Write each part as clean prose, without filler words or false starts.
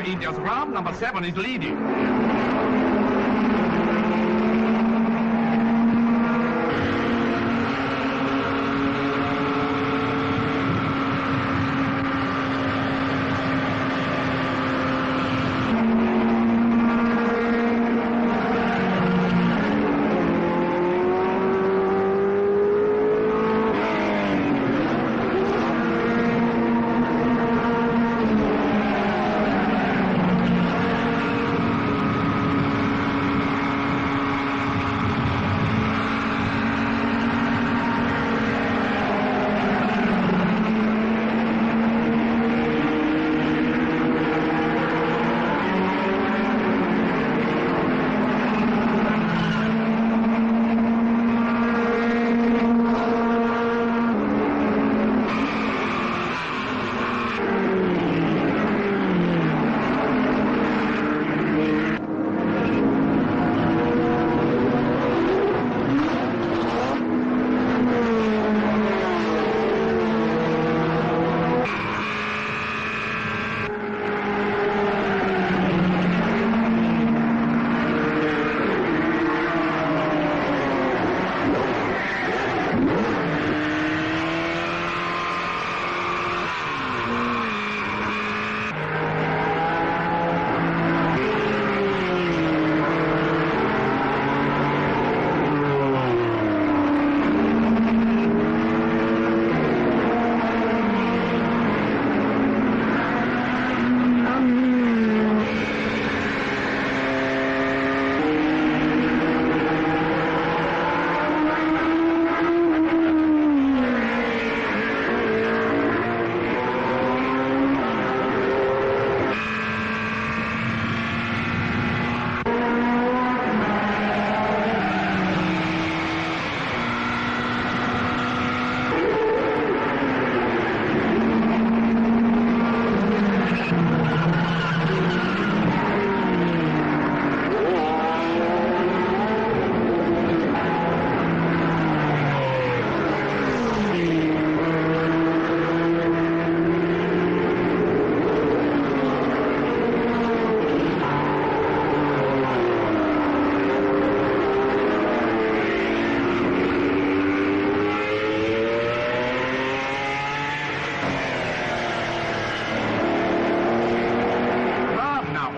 India's Ram, number 7 is leading.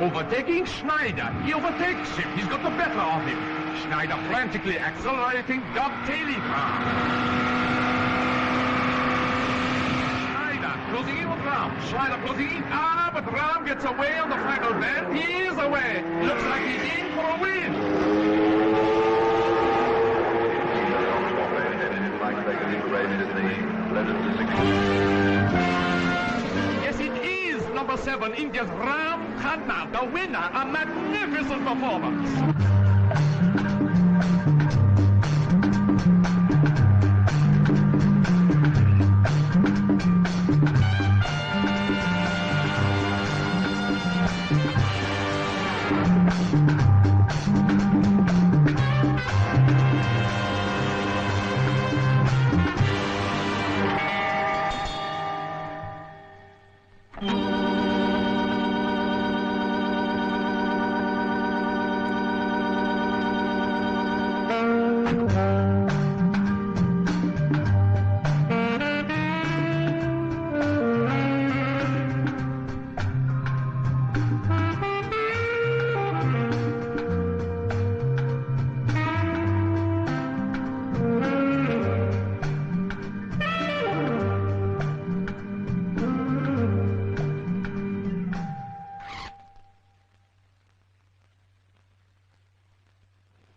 Overtaking Schneider. He overtakes him. He's got the better of him. Schneider frantically accelerating, dovetailing Ram. Schneider closing in with Ram. Schneider closing in. But Ram gets away on the final bend. He is away. Looks like he's in for a win. Yes, it is number 7, India's Ram Khanna, the winner. A magnificent performance.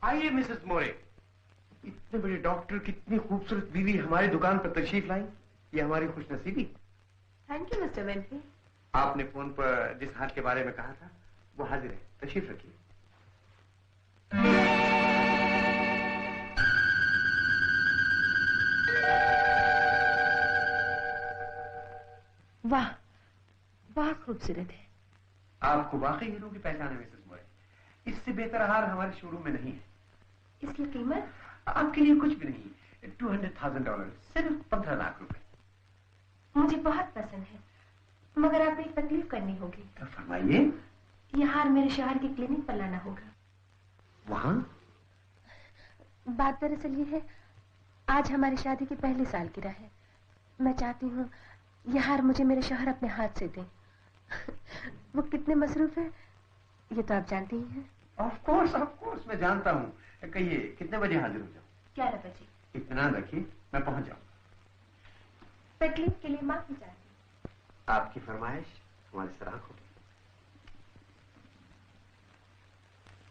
आइए Mrs मोरे। इतने बड़े doctor की इतनी खूबसूरत बीवी हमारी दुकान पर तशरीफ लाई, ये हमारी खुशनसीबी। थैंक यू मिस्टर वेंटी। आपने फोन पर जिस हाल के बारे में कहा था वो हाजिर है, तशरीफ रखिए। वाह, बहुत खूबसूरत है। आपको वाकई हीरो की पहचान है मिसेस मोरे। इससे बेहतर हार हमारे शोरूम में नहीं है। इसकी कीमत आपके लिए कुछ भी नहीं। $200,000, सिर्फ 15 लाख रुपए। मुझे बहुत पसंद है। मगर आपको एक तकलीफ करनी होगी। तो फरमाइए। यह हार मेरे शोहर की क्लिनिक पर लाना होगा। वहाँ? बात दरअसल ये है, आज हमारी शादी की पहली सालगिरह है। मैं चाहती हूँ यह हार मुझे मेरे शोहर अपने हाथ से दें। वो कितने मसरूफ है ये तो आप जानती ही हैं। ऑफ कोर्स मैं जानता हूँ। कहिए कितने बजे हाजिर हो जाऊँ? 11 बजे। इत्मीनान रखिए, मैं पहुँच जाऊँगा। तकलीफ के लिए माफी चाहती हूँ। आपकी फरमाइश हमारी सराह होगी।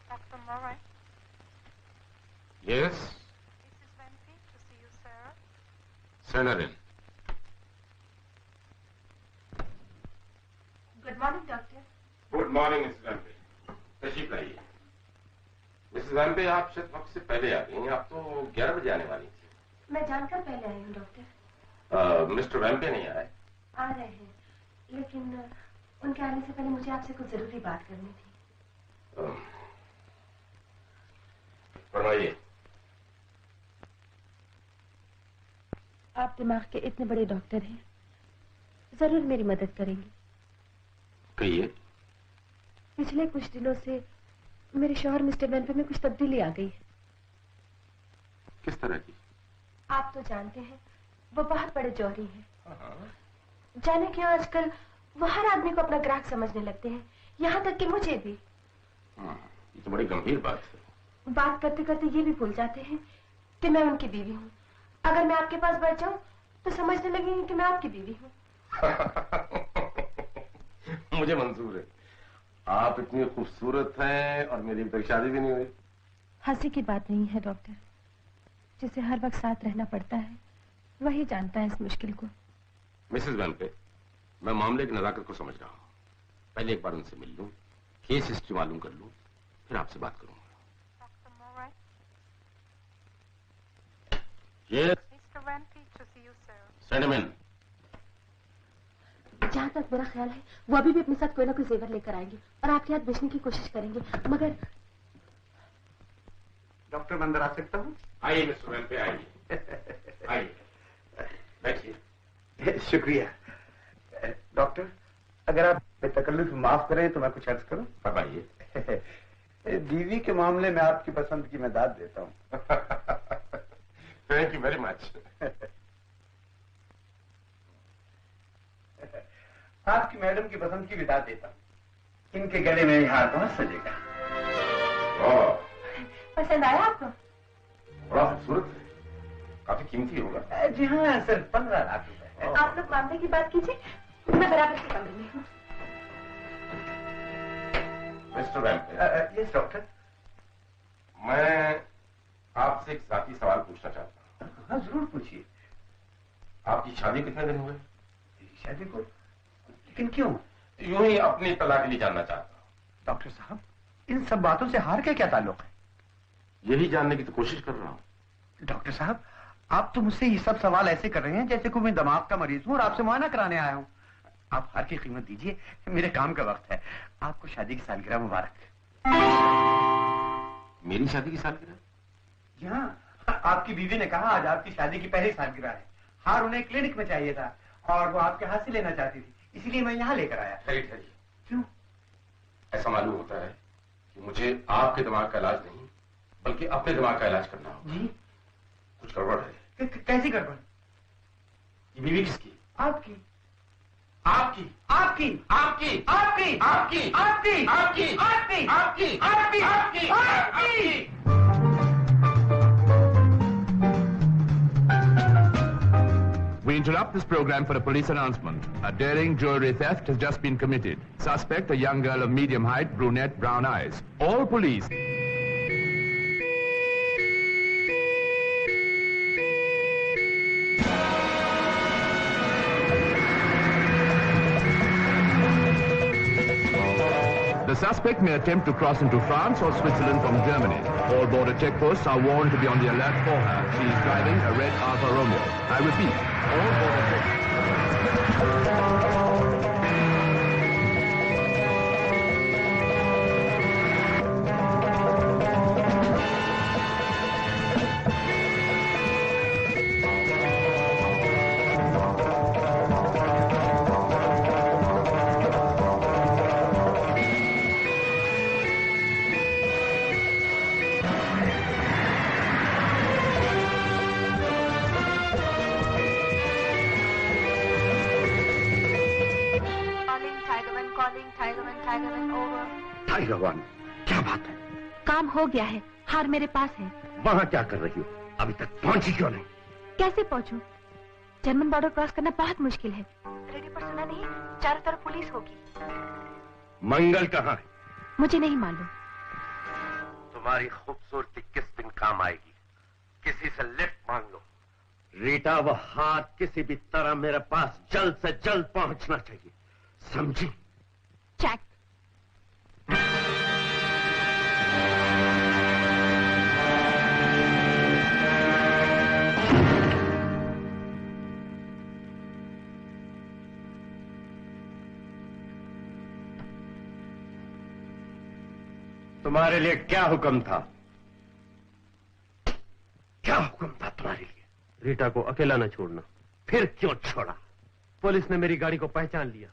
Dr. Murray? Yes? This is Wendy to see you, sir. Send her in. Good morning doctor. Good morning mrs वेम्पे। तशरीफ लाइए। मिसेस वेम्पे, आप शायद वक्त से पहले आ गई हैं। आप तो 11 बजे आने वाली थी। मैं जानकर पहले आई हूँ डॉक्टर। मिस्टर वेम्पे नहीं आए? आ रहे हैं, लेकिन उनके आने से पहले मुझे आपसे कुछ जरूरी बात करनी थी। फरमाइए। आप दिमाग के इतने बड़े डॉक्टर हैं, जरूर मेरी मदद करेंगे। कहिए। पिछले कुछ दिनों से मेरे शौहर मिस्टर वेम्पे में कुछ तब्दीली आ गई है। किस तरह की? आप तो जानते हैं वो बहुत बड़े जौहरी हैं। जाने क्यों आजकल वो हर आदमी को अपना ग्राहक समझने लगते हैं, यहाँ तक कि मुझे भी। ये तो बड़ी गंभीर बात है। बात करते करते ये भी भूल जाते हैं कि मैं उनकी बीवी हूँ। अगर मैं आपके पास बैठ जाऊं तो समझने लगेंगे कि मैं आपकी बीवी हूँ। मुझे मंजूर है। आप इतनी खूबसूरत हैं और मेरी अभी तक शादी भी नहीं हुई। हंसी की बात नहीं है डॉक्टर, जिसे हर वक्त साथ रहना पड़ता है वही जानता है इस मुश्किल को। मिसेस वेम्पे, मैं मामले की नजाकत को समझ रहा हूँ। पहले एक बार उनसे मिल लूं, केस हिस्ट्री मालूम कर लूं, फिर आपसे बात करूंगा। Dr. Murray? Yes, Mr. Wendy to see you, sir. send him in. जहाँ तक मेरा ख्याल है वो अभी भी अपने साथ कोई ना कोई जेवर लेकर आएंगे और आपके हाथ बेचने की कोशिश करेंगे, मगर। डॉक्टर मैं अंदर आ सकता हूँ? आइए मिस्टर वेम्पे, आइए। आइए, बैठिए। शुक्रिया। डॉक्टर, अगर आप बेतकल्लुफ माफ करें तो मैं कुछ अर्ज करूं? फरमाइए। बीवी के मामले में आपकी पसंद की मैं दाद देता हूं। Thank you very much. आपकी मैडम की पसंद की भी दाद देता हूं। इनके गले में ये हार बहुत सजेगा। पसंद आया आपको? बड़ा खूबसूरत है, काफी कीमती होगा। जी हाँ, सिर्फ 15 लाख रुपए। आप लोग मामले की बात कीजिए, मैं बराबर के कमरे में हूँ। मिस्टर वेम्पे। Yes doctor. मैं आपसे एक जाती सवाल पूछना चाहता हूँ। हाँ जरूर पूछिए। आपकी शादी कितने दिन हुए? शादी को? लेकिन क्यों? यूं ही अपनी तलाक के लिए जानना चाहता हूँ। डॉक्टर साहब, इन सब बातों से हार का क्या ताल्लुक है? यही जानने की तो कोशिश कर रहा हूँ। डॉक्टर साहब, आप तो मुझसे ये सब सवाल ऐसे कर रहे हैं जैसे कोई मैं दिमाग का मरीज हूँ और आपसे मुआयना कराने आया हूँ। आप हार की कीमत दीजिए, मेरे काम का वक्त है। आपको शादी की सालगिरह मुबारक। मेरी शादी की सालगिरह? जी हाँ, आपकी बीवी ने कहा आज आपकी शादी की पहली सालगिरह है। हार उन्हें क्लिनिक में चाहिए था और वो आपके हाथ से लेना चाहती थी, इसीलिए मैं यहाँ लेकर आया। ठहरिए। क्यों? ऐसा मालूम होता है कि मुझे आपके दिमाग का इलाज नहीं बल्कि अपने दिमाग का इलाज करना होगा। जी? कुछ गड़बड़ है। कैसी गड़बड़? ये बीवी किसकी? आपकी। आपकी? आपकी। आपकी? आपकी। आपकी? आपकी। आपकी? आपकी। आपकी? आपकी। आपकी? आपकी। We interrupt this program for a police announcement. A daring jewelry theft has just been committed. Suspect, a young girl of medium height, brunette, brown eyes. All police. The suspect may attempt to cross into France or Switzerland from Germany. All border checkposts are warned to be on the alert for her. She is driving a red Alfa Romeo. I repeat, all border checkposts. Tiger 1 over. Tiger 1, क्या बात है? काम हो गया है, हार मेरे पास है। वहां क्या कर रही हो? अभी तक पहुंची क्यों नहीं? कैसे पहुंचूं? जर्मन बॉर्डर क्रॉस करना बहुत मुश्किल है। रेडियो पर सुना नहीं, चारों तरफ पुलिस होगी। मंगल कहाँ है? मुझे नहीं मालूम। तुम्हारी खूबसूरती किस दिन काम आएगी? किसी से लिफ्ट मांग लो। रीटा, वो हाथ किसी भी तरह मेरे पास जल्द से जल्द पहुंचना चाहिए, समझी? चेक। तुम्हारे लिए क्या हुक्म था? क्या हुक्म था तुम्हारे लिए? रीटा को अकेला न छोड़ना। फिर क्यों छोड़ा? पुलिस ने मेरी गाड़ी को पहचान लिया।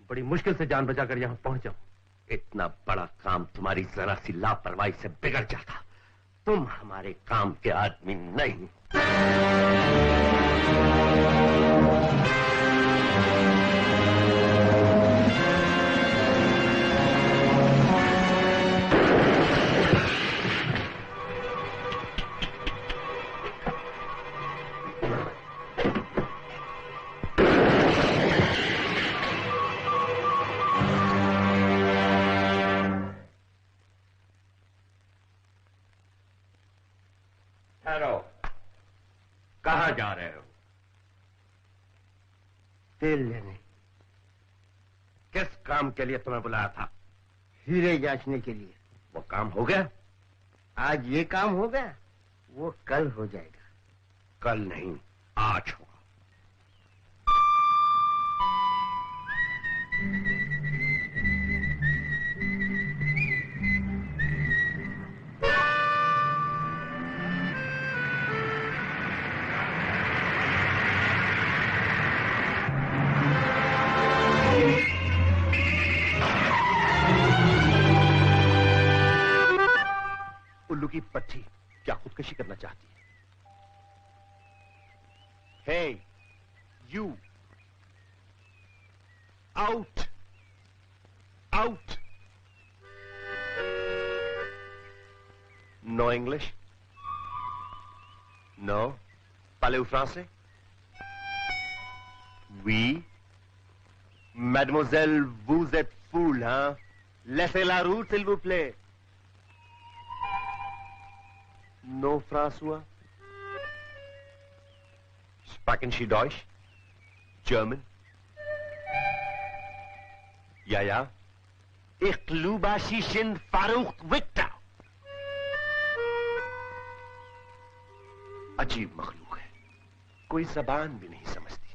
बड़ी मुश्किल से जान बचाकर यहां पहुंचा। इतना बड़ा काम तुम्हारी जरा सी लापरवाही से बिगड़ जाता। तुम हमारे काम के आदमी नहीं। कहां जा रहे हो? तेल लेने। किस काम के लिए तुम्हें बुलाया था? हीरे जांचने के लिए। वो काम हो गया? आज ये काम हो गया, वो कल हो जाएगा। कल नहीं, आज होगा। उल्लू की पट्टी क्या खुदकशी करना चाहती है? Hey, you! Out! Out! No English? No? Parlez-vous français? Oui? Mademoiselle, vous êtes foule, hein? Laissez la route, s'il vous plaît. No, François? Sprechen Sie Deutsch? German? Ja, ja. Ich glaube, Sie sind verrückt, Victor. अजीब मखलूक है, कोई जबान भी नहीं समझती।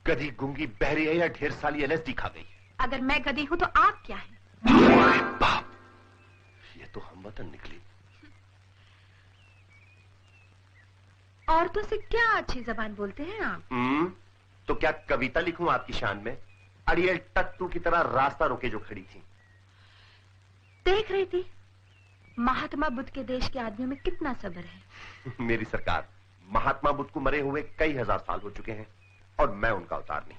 गधी गूंगी बहरी है या ढेर साली LSD खा गई है। अगर मैं गधी हूं तो आप क्या है? बाप, ये तो हमवतन निकली। औरतों से क्या अच्छी जबान बोलते हैं आप? तो क्या कविता लिखूं आपकी शान में? अड़ियल टट्टू की तरह रास्ता रोके जो खड़ी थी। देख रही थी महात्मा बुद्ध के देश के आदमियों में कितना सब्र है। मेरी सरकार, महात्मा बुद्ध को मरे हुए कई हजार साल हो चुके हैं और मैं उनका अवतार नहीं।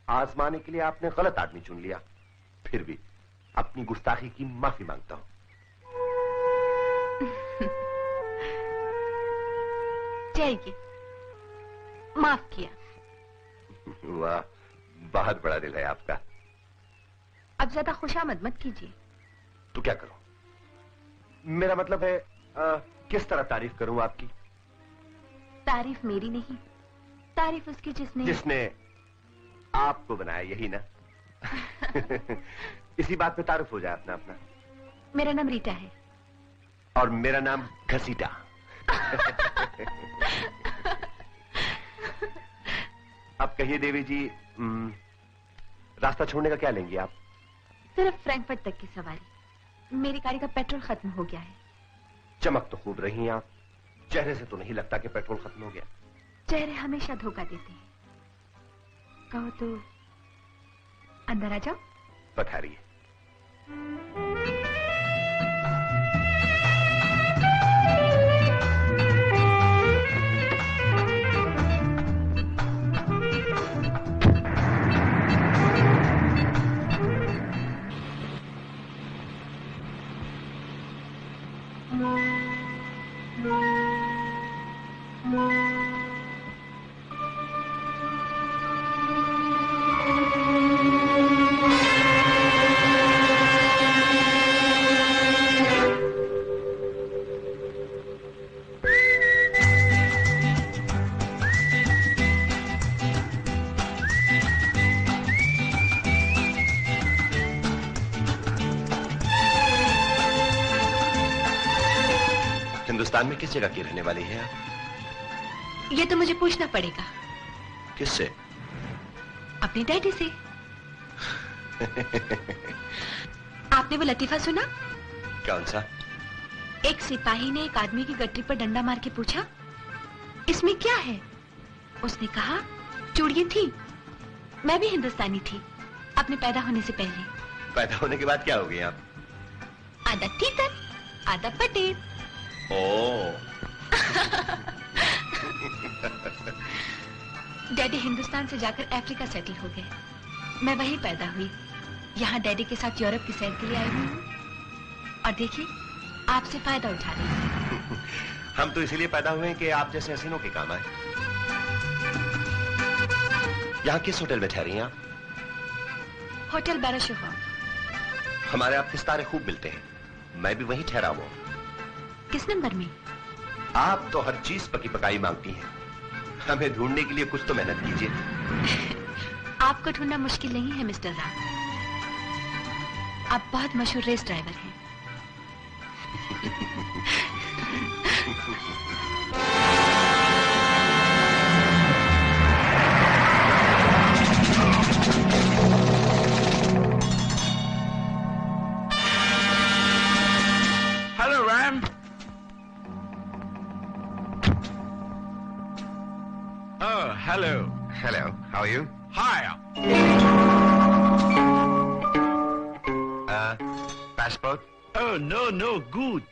आजमाने के लिए आपने गलत आदमी चुन लिया। फिर भी अपनी गुस्ताखी की माफी मांगता हूं। जाएगी, माफ किया। वाह, बहुत बड़ा दिल है आपका। अब ज्यादा खुशामद मत कीजिए। तो क्या करूं? मेरा मतलब है किस तरह तारीफ करूं आपकी? तारीफ मेरी नहीं, तारीफ उसकी जिसने आपको बनाया, यही ना? इसी बात पे तारुफ हो जाए अपना अपना। मेरा नाम रीटा है। और मेरा नाम घसीटा। अब कहिए देवी जी, रास्ता छोड़ने का क्या लेंगी आप? सिर्फ फ्रैंकफर्ट तक की सवारी। मेरी गाड़ी का पेट्रोल खत्म हो गया है। चमक तो खूब रही हैं आप, चेहरे से तो नहीं लगता कि पेट्रोल खत्म हो गया। चेहरे हमेशा धोखा देते हैं। कहो तो अंदर आ जाओ। पधारिए। हिंदुस्तान में किस जगह की रहने वाली हैं आप? ये तो मुझे पूछना पड़ेगा। किससे? अपने डैडी से। आपने वो लतीफा सुना? कौन सा? एक सिपाही ने एक आदमी की गट्टी पर डंडा मार के पूछा, इसमें क्या है? उसने कहा, चूड़ियां थी। मैं भी हिंदुस्तानी थी, अपने पैदा होने से पहले। पैदा होने के बाद क्या हो गई आप? आधा तीतर, आधा पटेल। डैडी हिंदुस्तान से जाकर अफ्रीका सेटल हो गए। मैं वहीं पैदा हुई। यहाँ डैडी के साथ यूरोप की सैर के लिए आई हुई हूँ। और देखिए, आपसे फायदा उठा रही हूँ। हम तो इसीलिए पैदा हुए हैं कि आप जैसे हसीनों के काम आए। यहाँ किस होटल में ठहरी हैं आप? होटल बैराशोफा। हमारे आपके सितारे खूब मिलते हैं। मैं भी वहीं ठहरा हुआ हूँ। किस नंबर में? आप तो हर चीज पकी पकाई मांगती हैं। हमें ढूंढने के लिए कुछ तो मेहनत कीजिए। आपको ढूंढना मुश्किल नहीं है मिस्टर राम। आप बहुत मशहूर रेस ड्राइवर हैं। Hello, Ram. Oh, hello. Hello, how are you? Hiya. Passport? Oh, no, good.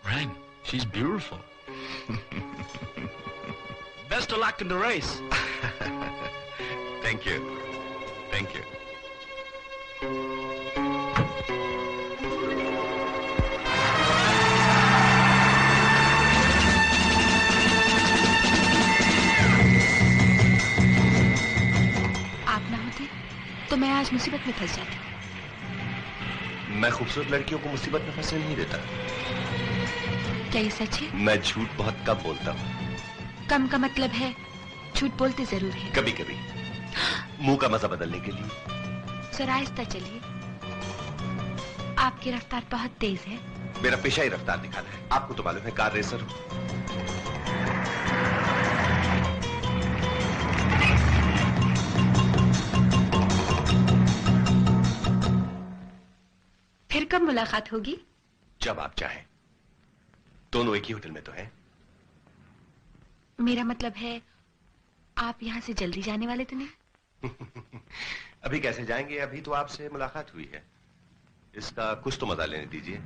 Ram, she's beautiful. Best of luck in the race. Thank you. Thank you. आप ना होते तो मैं आज मुसीबत में फंस जाती। मैं खूबसूरत लड़कियों को मुसीबत में फंसने नहीं देता। क्या ये सच है? मैं झूठ बहुत कम बोलता हूँ। कम का मतलब है झूठ बोलते जरूर है। कभी कभी मुंह का मजा बदलने के लिए। जरा आहिस्ता चलिए, आपकी रफ्तार बहुत तेज है। मेरा पेशा ही रफ्तार दिखाना है। आपको तो मालूम है, कार रेसर हूँ। फिर कब मुलाकात होगी? जब आप चाहें। दोनों एक ही होटल में तो हैं। मेरा मतलब है, आप यहाँ से जल्दी जाने वाले तो नहीं? अभी कैसे जाएंगे? अभी तो आपसे मुलाकात हुई है। इसका कुछ तो मजा लेने दीजिए।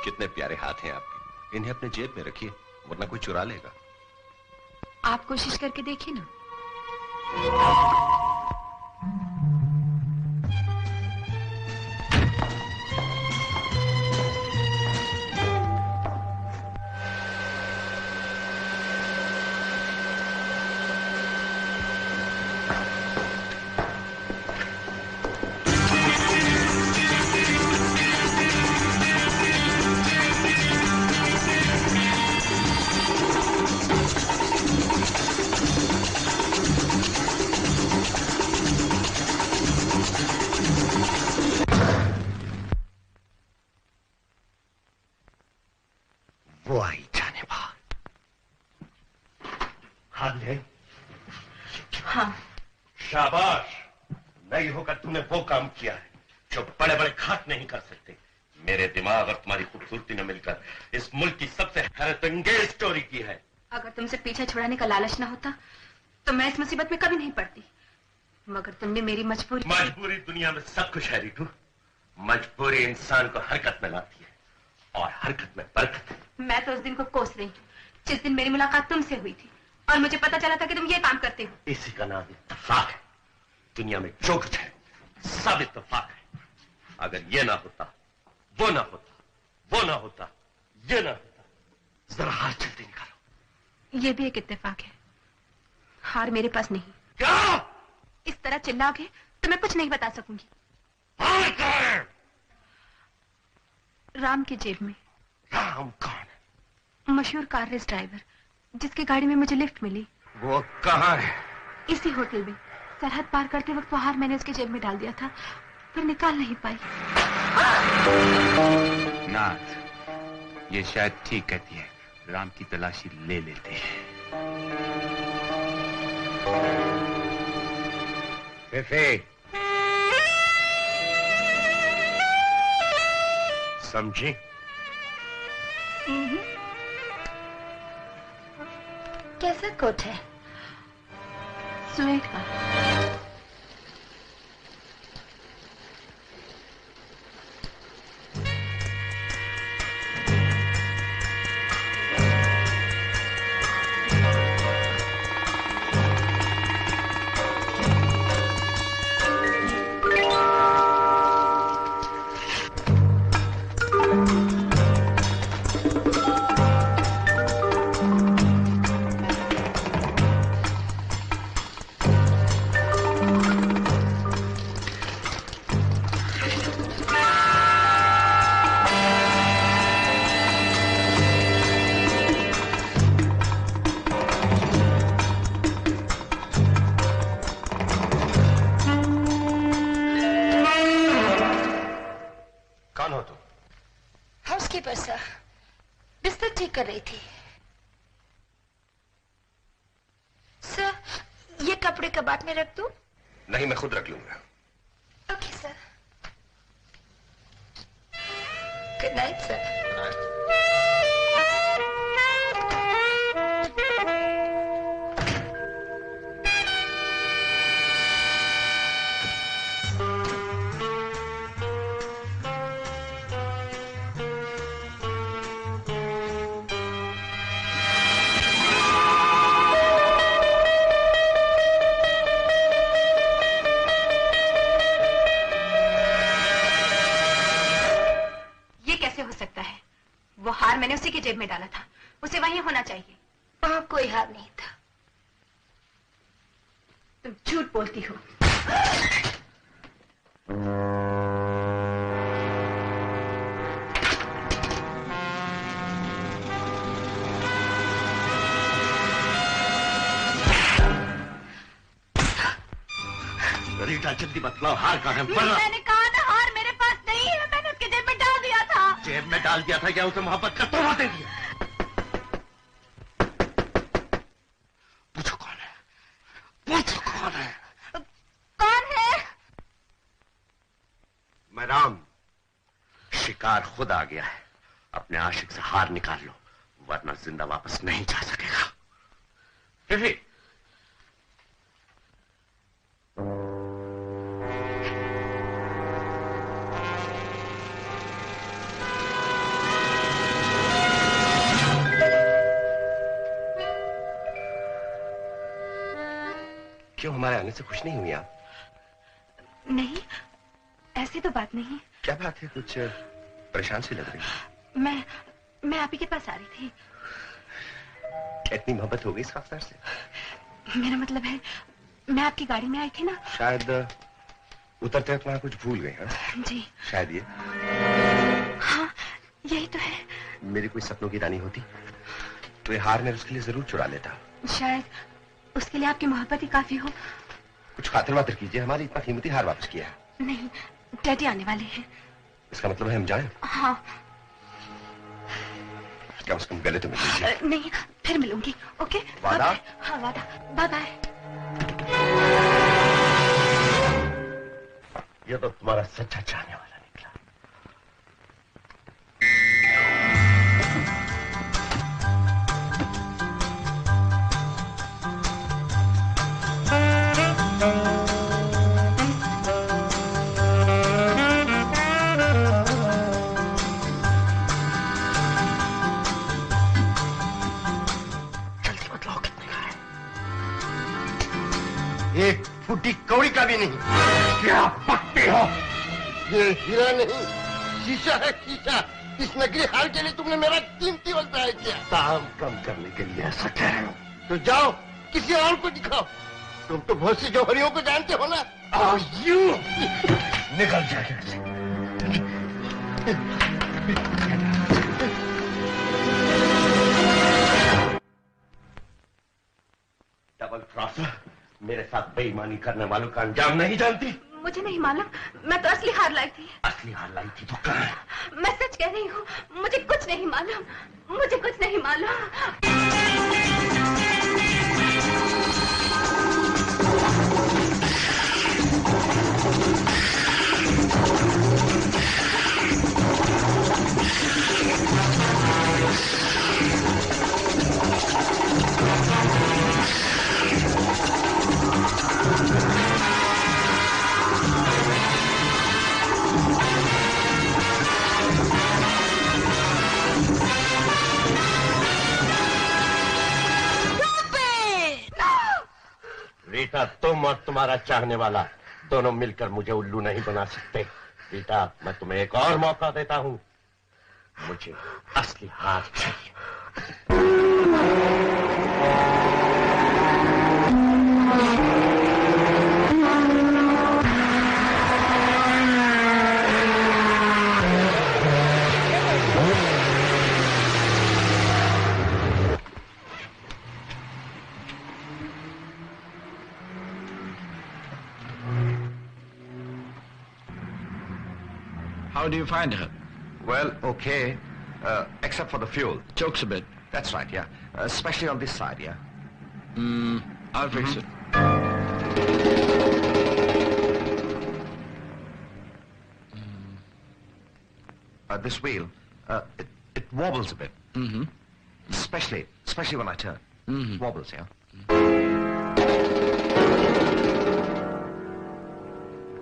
कितने प्यारे हाथ हैं आपके। इन्हें अपने जेब में रखिए, वरना कोई चुरा लेगा। आप कोशिश करके देखिए ना। वो आई जाने बाद। हाँ ले। हाँ। शाबाश। नहीं होकर तूने वो काम किया है जो बड़े बड़े खाक नहीं कर सकते। मेरे दिमाग और तुम्हारी खूबसूरती ने मिलकर इस मुल्क की सबसे हैरतअंगेज स्टोरी की है। अगर तुमसे पीछे छुड़ाने का लालच ना होता तो मैं इस मुसीबत में कभी नहीं पड़ती। मगर तुमने मेरी मजबूरी दुनिया में सब कुछ है रीटू। मजबूरी इंसान को हरकत में लाती है और हरकत में बरकत है। मैं तो उस दिन को कोस रही हूँ जिस दिन मेरी मुलाकात तुमसे हुई थी और मुझे पता चला था कि तुम ये काम करते हो। इसी का नाम इत्तेफाक है। दुनिया में जो कुछ है सब इत्तेफाक है। अगर ये ना होता, वो ना होता, वो ना होता, ये ना होता, जरा हार जल्दी निकालो। ये भी एक इत्तेफाक है, हार मेरे पास नहीं। क्या? इस तरह चिल्लाओगे तो मैं कुछ नहीं बता सकूंगी। हार कहाँ है? राम की जेब में। राम कौन है? मशहूर कार रेस ड्राइवर, जिसकी गाड़ी में मुझे लिफ्ट मिली। वो कहाँ है? इसी होटल में। सरहद पार करते वक्त वो हार मैंने उसके जेब में डाल दिया था, फिर निकाल नहीं पाई। नाथ, ये शायद ठीक कहती है। राम की तलाशी ले लेते हैं। समझी? कैसा कोट है? स्वेट का। बिस्तर ठीक कर रही थी। सर, ये कपड़े कबाड़ में रख दूं? नहीं, मैं खुद रख लूंगा। Okay sir. Good night sir. मैंने उसी की जेब में डाला था, उसे वहीं होना चाहिए। वहां कोई हार नहीं था। तुम झूठ बोलती हो। रीटा जल्दी बतलाओ, हार कहाँ है? मैंने कहा ना, हार मेरे पास नहीं है। मैंने उसके जेब में डाल दिया था। जेब में डाल दिया था क्या उसे मोहब्बत का तोहफा दे दिया? पूछो कौन है? पूछो कौन है? कौन है? मैं राम। शिकार खुद आ गया है। अपने आशिक से हार निकाल लो, वरना जिंदा वापस नहीं जा सकेगा। फिर क्यों हमारे आने से खुश नहीं हुई आप? नहीं, ऐसी तो बात नहीं। क्या बात है? कुछ परेशान सी लग रही है। मैं आप ही के पास आ रही थी। इतनी मोहब्बत हो गई इस खासदार से? मेरा मतलब है, मैं आपकी गाड़ी में आई थी ना। शायद उतरते वक्त वहां कुछ भूल गए। हाँ जी शायद ये। हाँ यही तो है। मेरी कोई सपनों की रानी होती तो ये हार मैं उसके लिए जरूर चुरा लेता। शायद उसके लिए आपकी मोहब्बत ही काफी हो। कुछ खातिर वातिर कीजिए, हमारी इतना कीमती हार वापस किया। नहीं, डैडी आने वाले हैं। इसका मतलब है हम जाएं? हाँ। क्या उसको गले तो मिल लीजिए? नहीं, फिर मिलूंगी। ओके वादा? हाँ वादा। Bye bye. ये तो तुम्हारा सच्चा चाहने वाला निकला। जल्दी बतलाओ कितने का है? एक फुटी कौड़ी का भी नहीं। क्या पकते हो? ये हीरा नहीं, शीशा है, शीशा। इस नकली हार के लिए तुमने मेरा कीमती वक्त ज़ाया किया। दाम कम करने के लिए ऐसा कह रहे हो? तो जाओ किसी और को दिखाओ। तुम तो बहुत सी जौहरियों को जानते हो ना। यू निकल जाएगा। डबल क्रॉसर, मेरे साथ बेईमानी करने वालों का अंजाम नहीं जानती? मुझे नहीं मालूम, मैं तो असली हार लाई थी। असली हार लाई थी तो कहाँ है? मैं सच कह रही हूँ, मुझे कुछ नहीं मालूम, मुझे कुछ नहीं मालूम। रीटा, तुम और तुम्हारा चाहने वाला दोनों मिलकर मुझे उल्लू नहीं बना सकते। रीटा, मैं तुम्हें एक और मौका देता हूँ। मुझे असली हार चाहिए। How do you find her? Well, okay, except for the fuel. Chokes a bit. That's right, yeah. Especially on this side, yeah. I'll fix it. This wheel, it wobbles a bit. Especially when I turn. Wobbles, yeah.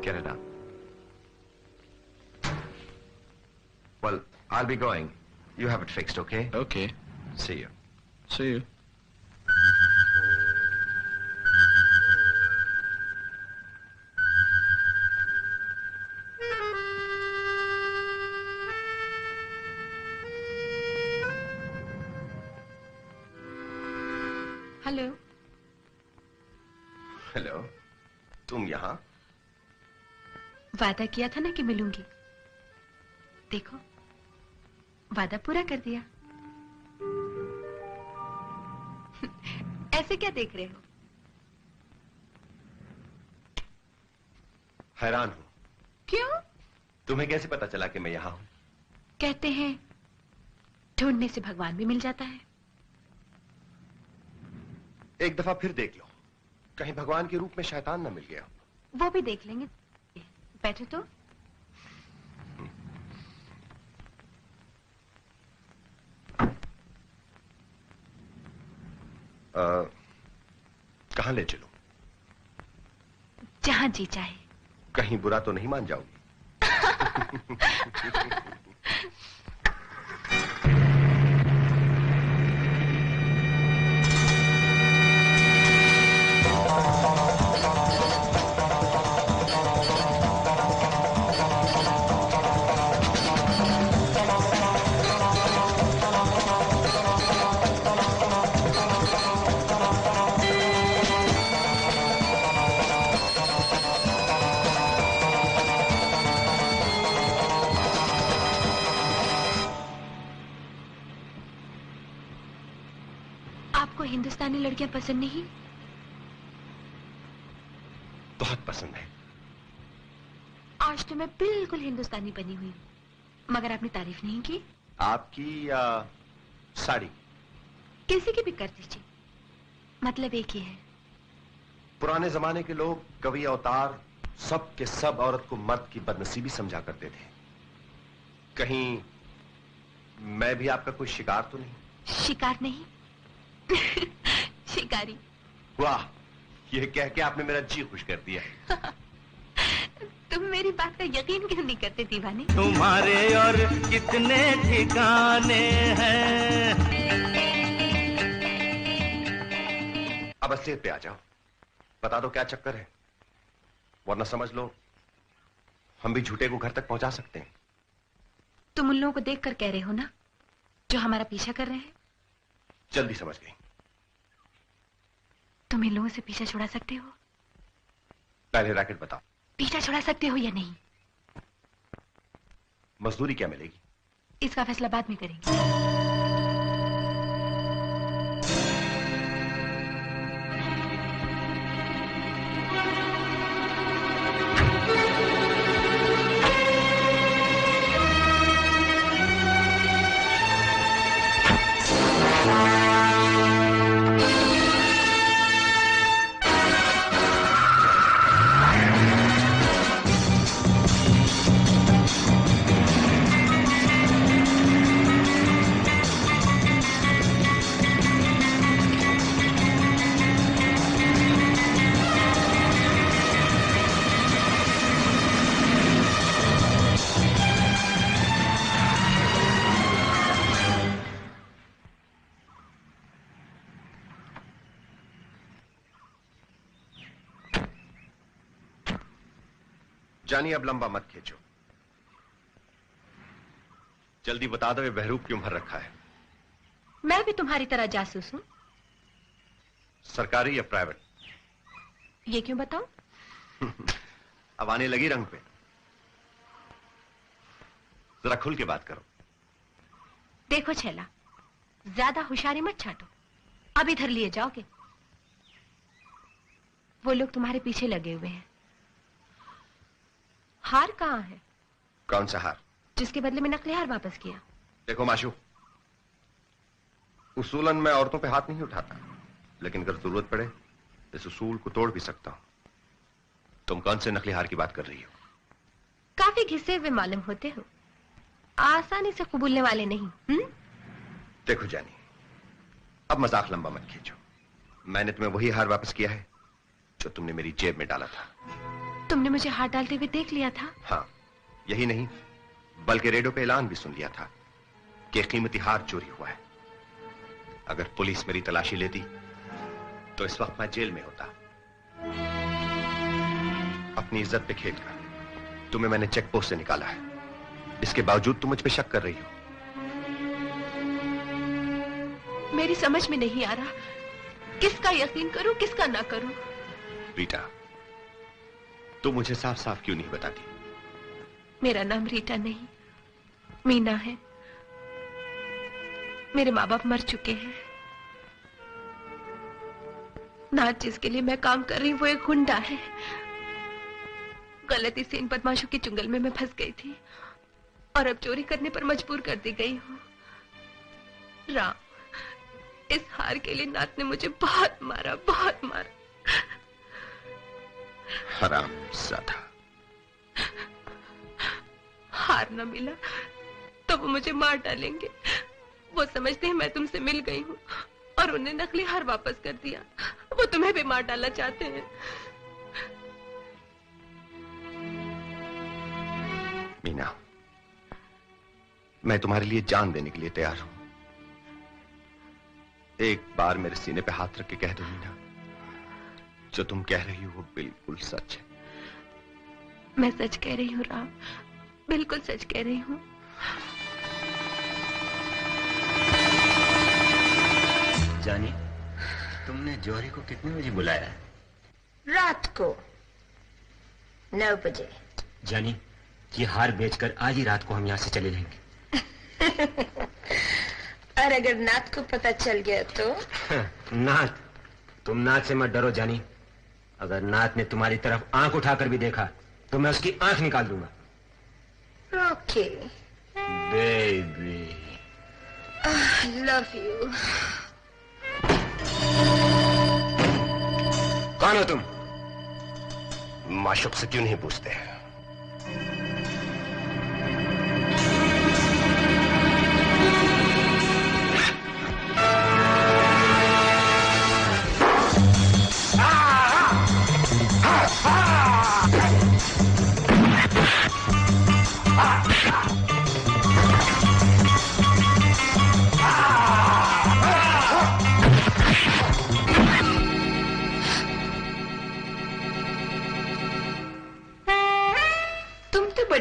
Get it up. Well, I'll be going. You have it fixed, okay? Okay. See you. See you. Hello. Hello, तुम यहाँ? वादा किया था ना कि मिलूंगी। देखो, वादा पूरा कर दिया। ऐसे क्या देख रहे हो? हैरान हूँ। क्यों? तुम्हें कैसे पता चला कि मैं यहाँ हूँ? कहते हैं ढूंढने से भगवान भी मिल जाता है। एक दफा फिर देख लो, कहीं भगवान के रूप में शैतान न मिल गया। वो भी देख लेंगे। बैठो तो। कहाँ ले चलूं? जहां जी चाहे। कहीं बुरा तो नहीं मान जाओगी? हिंदुस्तानी लड़कियां पसंद नहीं? बहुत पसंद है। आज तो मैं बिल्कुल हिंदुस्तानी बनी हुई हूँ, मगर आपने तारीफ नहीं की। आपकी या साड़ी? किसी की भी कर दीजिए, मतलब एक ही है। पुराने जमाने के लोग कवि अवतार सब के सब औरत को मर्द की बदनसीबी समझा करते थे। कहीं मैं भी आपका कोई शिकार तो नहीं? शिकार नहीं शिकारी। वाह, ये कह के आपने मेरा जी खुश कर दिया। तुम मेरी बात का यकीन क्यों नहीं करते दीवाने? तुम्हारे और कितने ठिकाने हैं। अब असलियत पे आ जाओ, बता दो क्या चक्कर है, वरना समझ लो हम भी झूठे को घर तक पहुंचा सकते हैं। तुम उन लोगों को देखकर कह रहे हो ना, जो हमारा पीछा कर रहे हैं? जल्दी समझ गई। तुम इन लोगों से पीछा छुड़ा सकते हो? पहले रैकेट बताओ। पीछा छुड़ा सकते हो या नहीं? मजदूरी क्या मिलेगी? इसका फैसला बाद में करेंगे। जानी, अब लंबा मत खींचो। जल्दी बता दो ये बहरूप क्यों भर रखा है? मैं भी तुम्हारी तरह जासूस हूं। सरकारी या प्राइवेट? ये क्यों बताओ? अब आने लगी रंग पे। जरा खुल के बात करो। देखो छैला, ज्यादा होशियारी मत छाटो, अब इधर लिए जाओगे। वो लोग तुम्हारे पीछे लगे हुए हैं। हार कहाँ है? कौन सा हार? जिसके बदले में नकली हार वापस किया। देखो माशू, उसूलन मैं औरतों पे हाथ नहीं उठाता, लेकिन अगर जरूरत पड़े इस उसूल को तोड़ भी सकता हूं। तुम कौन से नकली हार की बात कर रही हो? काफी घिसे हुए मालूम होते हो, आसानी से कबूलने वाले नहीं। देखो जानी, अब मजाक लंबा मत खींचो। मैंने तुम्हें वही हार वापस किया है जो तुमने मेरी जेब में डाला था। तुमने मुझे हाथ डालते हुए देख लिया था? हाँ, यही नहीं बल्कि रेडियो पे ऐलान भी सुन लिया था कि कीमती हार चोरी हुआ है। अगर पुलिस मेरी तलाशी लेती तो इस वक्त मैं जेल में होता। अपनी इज्जत पे खेलकर तुम्हें मैंने चेक पोस्ट से निकाला है, इसके बावजूद तुम मुझ पे शक कर रही हो। मेरी समझ में नहीं आ रहा, किसका यकीन करूं किसका ना करूं। रीटा, तुम मुझे साफ साफ क्यों नहीं बताती? मेरा नाम रीटा नहीं, मीना है। मेरे माँ बाप मर चुके हैं। नाच जिसके लिए मैं काम कर रही हूँ वो एक गुंडा है। गलती से इन बदमाशों के चुंगल में मैं फंस गई थी और अब चोरी करने पर मजबूर कर दी गई हूँ। राम, इस हार के लिए नाथ ने मुझे बहुत मारा, बहुत मारा। हराम ज़ादा। हार न मिला तो वो मुझे मार डालेंगे। वो समझते हैं मैं तुमसे मिल गई हूँ और उन्हें नकली हार वापस कर दिया। वो तुम्हें भी मार डालना चाहते हैं। मीना, मैं तुम्हारे लिए जान देने के लिए तैयार हूं। एक बार मेरे सीने पे हाथ रख के कह दो मीना, जो तुम कह रही हो वो बिल्कुल सच है। मैं सच कह रही हूँ राम, बिल्कुल सच कह रही हूँ। जानी, तुमने जौहरी को कितने बजे बुलाया है? रात को 9 बजे। जानी, ये हार बेचकर आज ही रात को हम यहाँ से चले जाएंगे। और अगर नाथ को पता चल गया तो? नाथ? तुम नाथ से मत डरो जानी। अगर नाथ ने तुम्हारी तरफ आंख उठाकर भी देखा तो मैं उसकी आंख निकाल दूंगा। Okay baby, I love you. कौन हो तुम? माशूक से क्यों नहीं पूछते?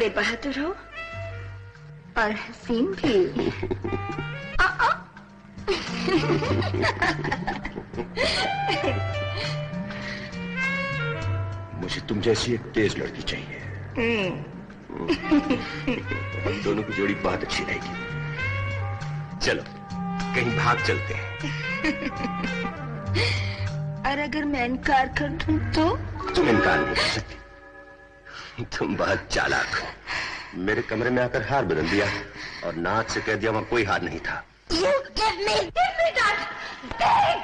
बड़े बहादुर हो और हसीन भी। मुझे तुम जैसी एक तेज लड़की चाहिए। हम दोनों की जोड़ी बहुत अच्छी रहेगी। चलो कहीं भाग चलते हैं। और अगर मैं इनकार कर दूं तो? तुम इनकार नहीं कर सकती। तुम बहुत चालाक हो। मेरे कमरे में आकर हार बदल दिया और नाच से कह दिया वहां कोई हार नहीं था। You give me that pig!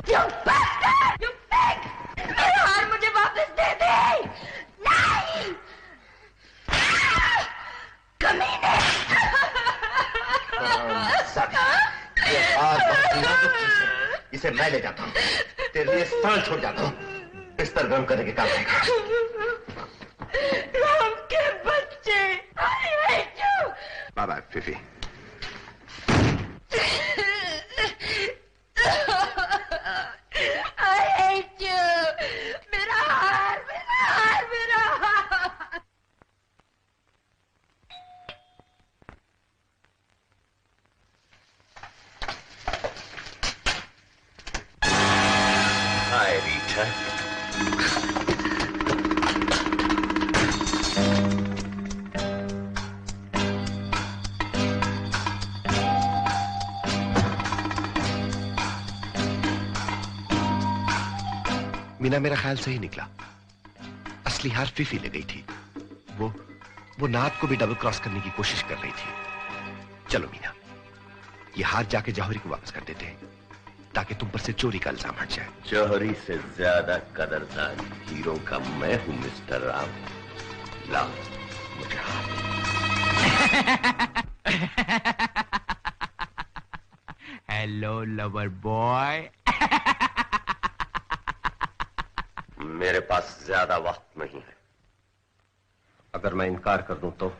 You bastard! You pig! मेरा हार मुझे वापस दे दे! नहीं! कमीने! ये हार बहुत नाजुक चीज है। इसे मैं ले जाता हूँ। तेरे लिए स्थान छोड़ जाता हूँ। बिस्तर गर्म करने के काम आएगा। राम के बच्चे! I hate you! Bye bye Fifi. I hate you! मेरा हार! मेरा हार! मेरा हार! हाय रीटा। मीना मेरा ख्याल सही निकला। असली हार फिफी ले गई थी। वो नाथ को भी डबल क्रॉस करने की कोशिश कर रही थी। चलो मीना, ये हार जाके जौहरी को वापस कर देते हैं ताकि तुम पर से चोरी का इल्जाम हट जाए। जौहरी से ज्यादा कदरदान हीरो का मैं हूं मिस्टर राम। लाओ मुझे हार। Hello lover boy. मेरे पास ज्यादा वक्त नहीं है। अगर मैं इनकार कर दूं तो?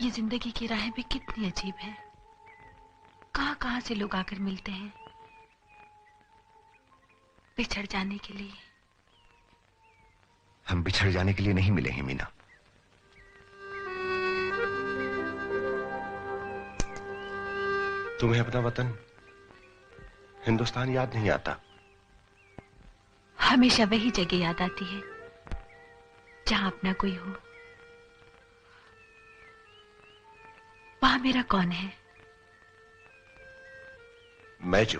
ये जिंदगी की राहें भी कितनी अजीब है। कहां कहां से लोग आकर मिलते हैं बिछड़ जाने के लिए। हम बिछड़ जाने के लिए नहीं मिले हैं मीना। तुम्हें अपना वतन हिंदुस्तान याद नहीं आता? हमेशा वही जगह याद आती है जहां अपना कोई हो। वहां मेरा कौन है? मैं जो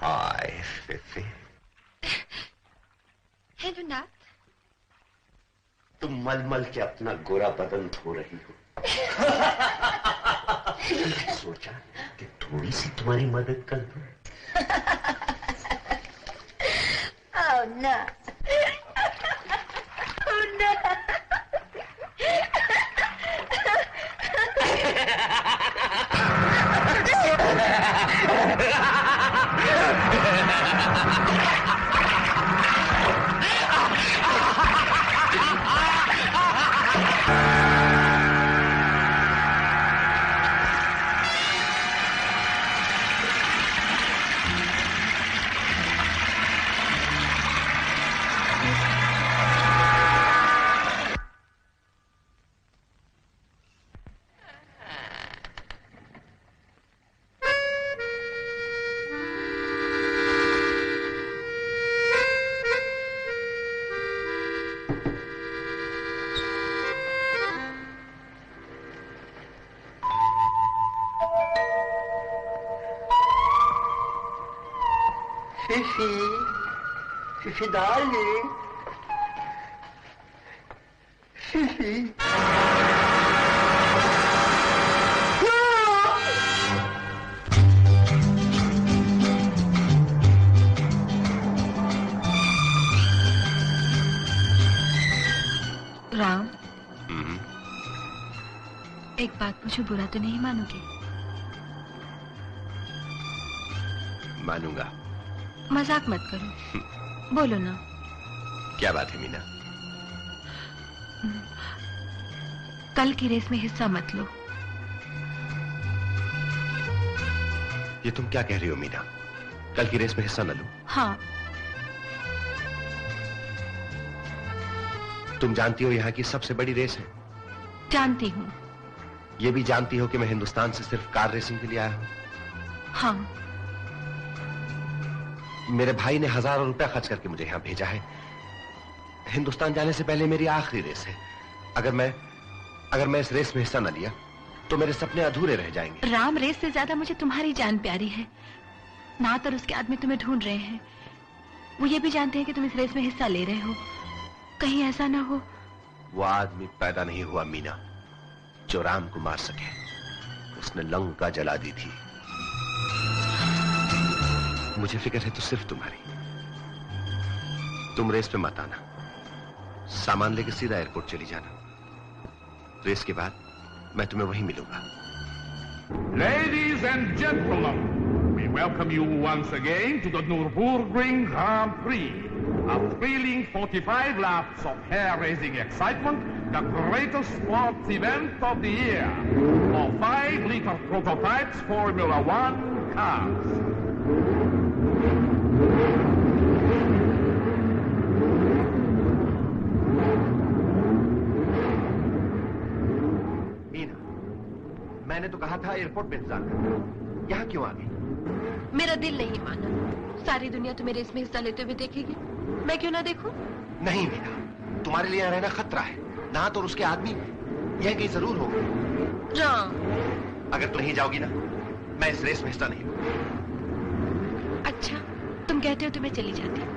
हाय फिफी। हेलो नाथ। तुम मलमल के अपना गोरा बदन धो रही हो। सोचा कि थोड़ी सी तुम्हारी मदद कर दूं। Oh no. Oh no. Fifi, darling. Fifi. Ram, एक बात पूछो, बुरा तो नहीं मानोगे? मानूंगा। मजाक मत करो, बोलो ना। क्या बात है मीना? कल की रेस में हिस्सा मत लो। ये तुम क्या कह रही हो मीना? कल की रेस में हिस्सा न लूं? हाँ। तुम जानती हो यहाँ की सबसे बड़ी रेस है। जानती हूँ। ये भी जानती हो कि मैं हिंदुस्तान से सिर्फ कार रेसिंग के लिए आया हूँ। हाँ। मेरे भाई ने हजारों रुपया खर्च करके मुझे यहाँ भेजा है। हिंदुस्तान जाने से पहले मेरी आखिरी रेस है। अगर मैं इस रेस में हिस्सा न लिया तो मेरे सपने अधूरे रह जाएंगे। राम, रेस से ज्यादा मुझे तुम्हारी जान प्यारी है। नात और उसके आदमी तुम्हें ढूंढ रहे हैं। वो ये भी जानते हैं कि तुम इस रेस में हिस्सा ले रहे हो। कहीं ऐसा ना हो। वो आदमी पैदा नहीं हुआ मीना जो राम को मार सके। उसने लंका जला दी थी। मुझे फिक्र है तो सिर्फ तुम्हारी। तुम रेस पे मत आना, सामान लेकर सीधा एयरपोर्ट चली जाना। रेस के बाद मैं तुम्हें वहीं मिलूंगा। Ladies and gentlemen, we welcome you once again to the Nürburgring Grand Prix, a thrilling 45 laps of hair-raising excitement, the greatest sports event of the year, for 5-liter prototypes Formula One cars. मैंने तो कहा था airport पे इंतजार कर। यहाँ क्यों आ गई? मेरा दिल नहीं माना। सारी दुनिया तुम्हें रेस में हिस्सा लेते हुए देखेगी, मैं क्यों ना देखूं? नहीं मीना, तुम्हारे लिए यहाँ रहना खतरा है। नात और उसके आदमी यह कहीं जरूर होंगे। राम, अगर तुम नहीं जाओगी ना, मैं इस रेस में हिस्सा नहीं लूंगा। अच्छा, तुम कहते हो तो मैं चली जाती हूँ।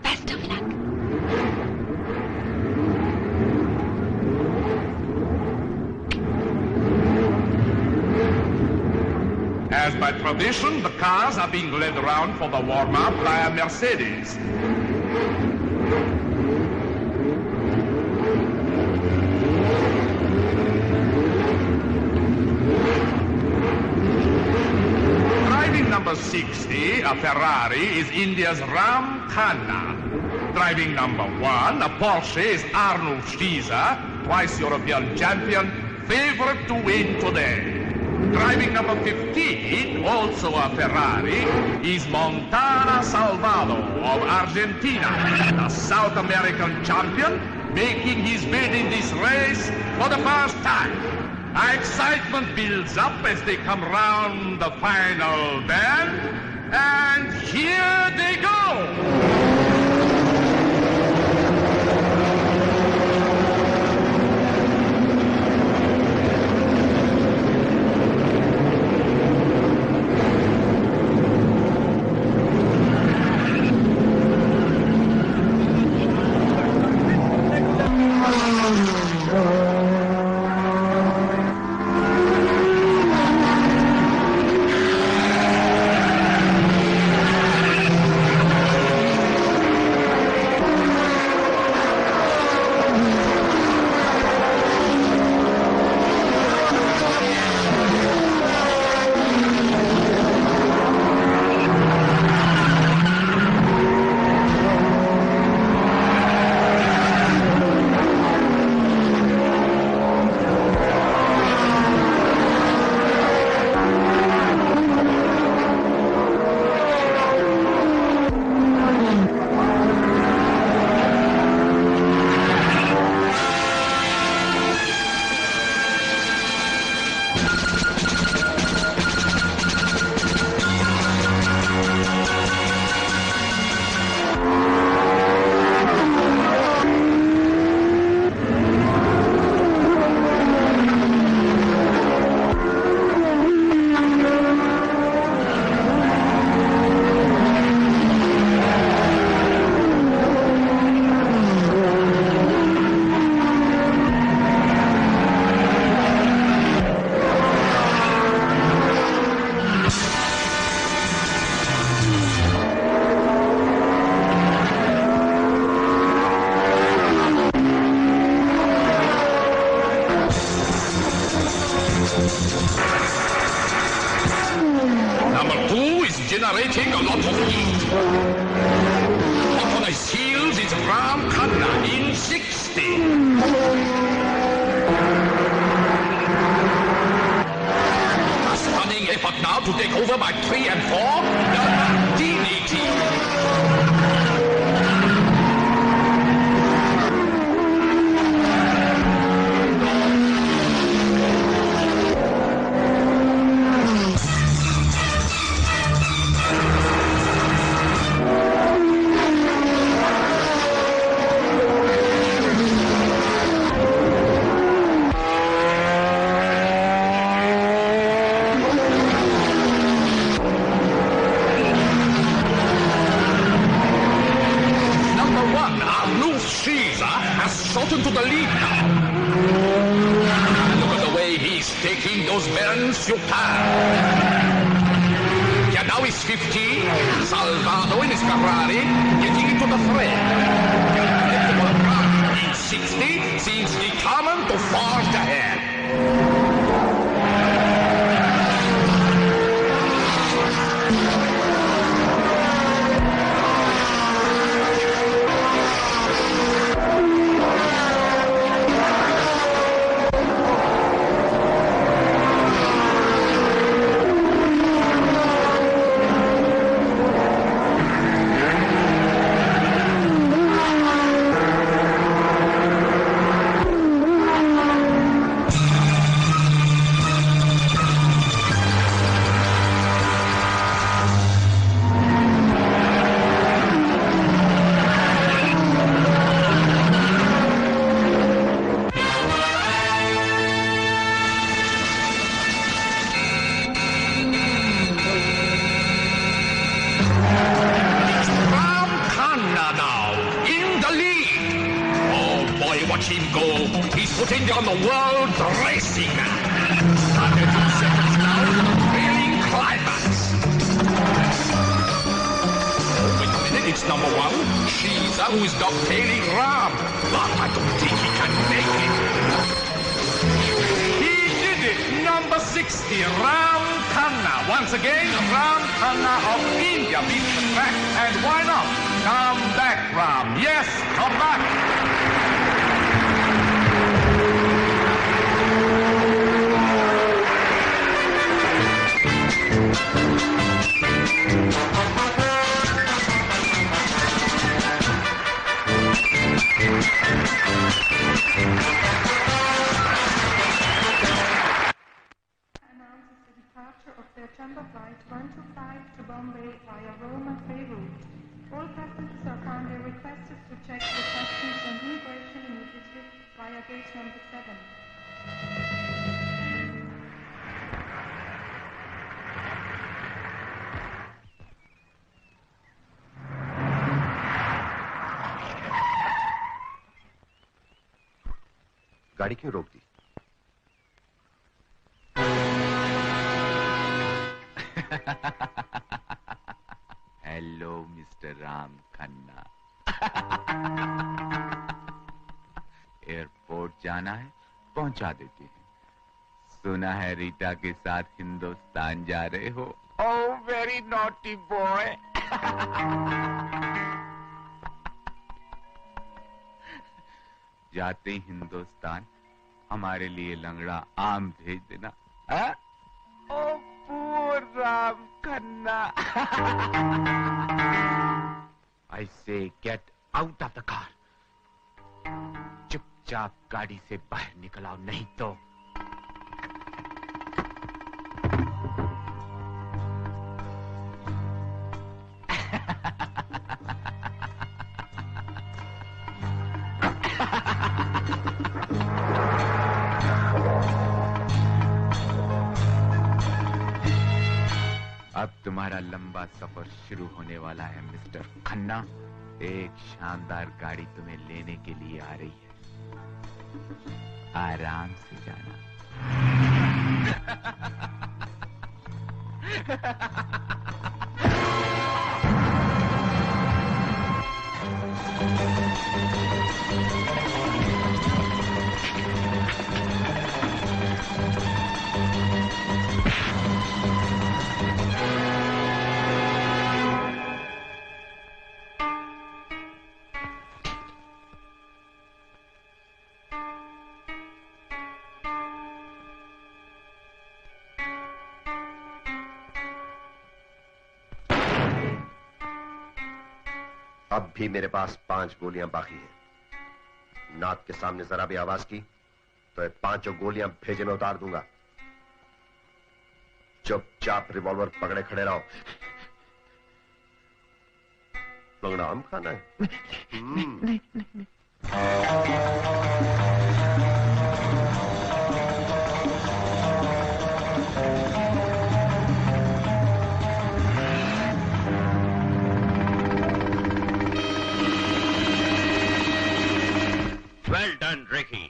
Best of luck. As by tradition, the cars are being led around for the warm-up by a Mercedes. Driving number 60, a Ferrari, is India's Ram Khanna. Driving number 1, a Porsche, is Arnold Schiesa, twice European champion, favorite to win today. Driving number 15, also a Ferrari, is Montana Salvado of Argentina, the South American champion, making his bid in this race for the first time. Excitement builds up as they come round the final bend, and here they go! order by 3 and 4, the Martini team. Shot into the lead now. Look at the way he's taking those Baron Super. Yeah, now he's 15. Salvado in his Ferrari, getting into the fray. In 60, seems determined to forge ahead. Watch him go. He's putting on the world's racing map. 102 seconds now, trailing climax. Oh, wait a minute, it's number 1. Shiza, who is dovetailing Ram. But I don't think he can make it. He did it. Number 60, Ram Khanna. Once again, Ram Khanna of India beats the track. And why not? Come back, Ram. Yes, come back. Chamba flight 125 to Bombay via Rome and Beirut. All passengers are kindly requested to check the customs and immigration immediately via gate number 7. गाड़ी क्यों रोक दी? Hello mister Ram Khanna. Airport जाना है, पहुंचा देते हैं। सुना है रीटा के साथ हिंदुस्तान जा रहे हो। Oh very naughty boy. जाते हिंदुस्तान हमारे लिए लंगड़ा आम भेज देना। ओ पूर Ram Khanna. I say get out of the car. चुपचाप गाड़ी से बाहर निकल आओ, नहीं तो अब तुम्हारा लंबा सफर शुरू होने वाला है मिस्टर खन्ना। एक शानदार गाड़ी तुम्हें लेने के लिए आ रही है। आराम से जाना। अब भी मेरे पास 5 गोलियां बाकी हैं। नाथ के सामने जरा भी आवाज की तो ये 5 गोलियां भेजे में उतार दूंगा। चुपचाप रिवॉल्वर पकड़े खड़े रहो। लंगड़ा आम खाना है? नहीं। Well done Ricky.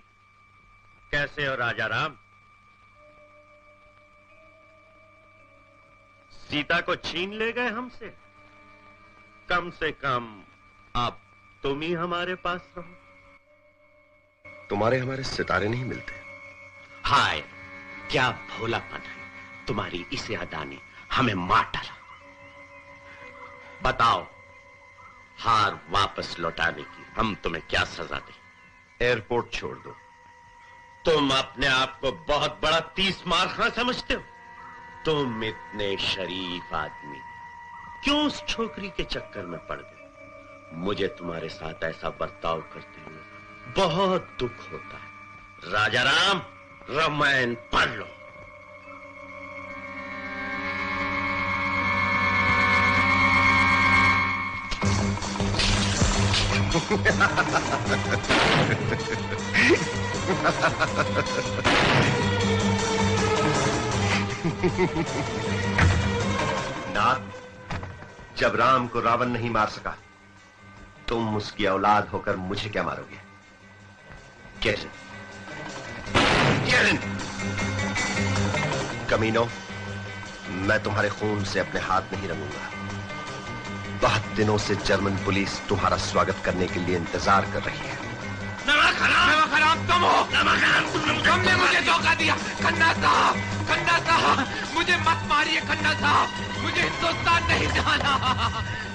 कैसे हो राजा राम? सीता को छीन ले गए हमसे। कम से कम अब तुम ही हमारे पास रहो। तुम्हारे हमारे सितारे नहीं मिलते। हाय, क्या भोलापन है तुम्हारी इस अदा ने हमें मार डाला। बताओ, हार वापस लौटाने की हम तुम्हें क्या सजा दें? एयरपोर्ट छोड़ दो। तुम अपने आप को बहुत बड़ा 30 मारखा समझते हो? तुम इतने शरीफ आदमी क्यों उस छोकरी के चक्कर में पड़ गए? मुझे तुम्हारे साथ ऐसा बर्ताव करते हुए बहुत दुख होता है। राजा राम, रामायण पढ़ लो। नाथ, जब राम को रावण नहीं मार सका, तुम उसकी औलाद होकर मुझे क्या मारोगे? Get in! कमीनो, मैं तुम्हारे खून से अपने हाथ नहीं रंगूंगा। बहुत दिनों से जर्मन पुलिस तुम्हारा स्वागत करने के लिए इंतजार कर रही है। नमक हराम तुम हो। तुमने मुझे धोखा दिया। खन्ना साहब, मुझे मत मारिए। खन्ना साहब, मुझे हिंदुस्तान नहीं जाना।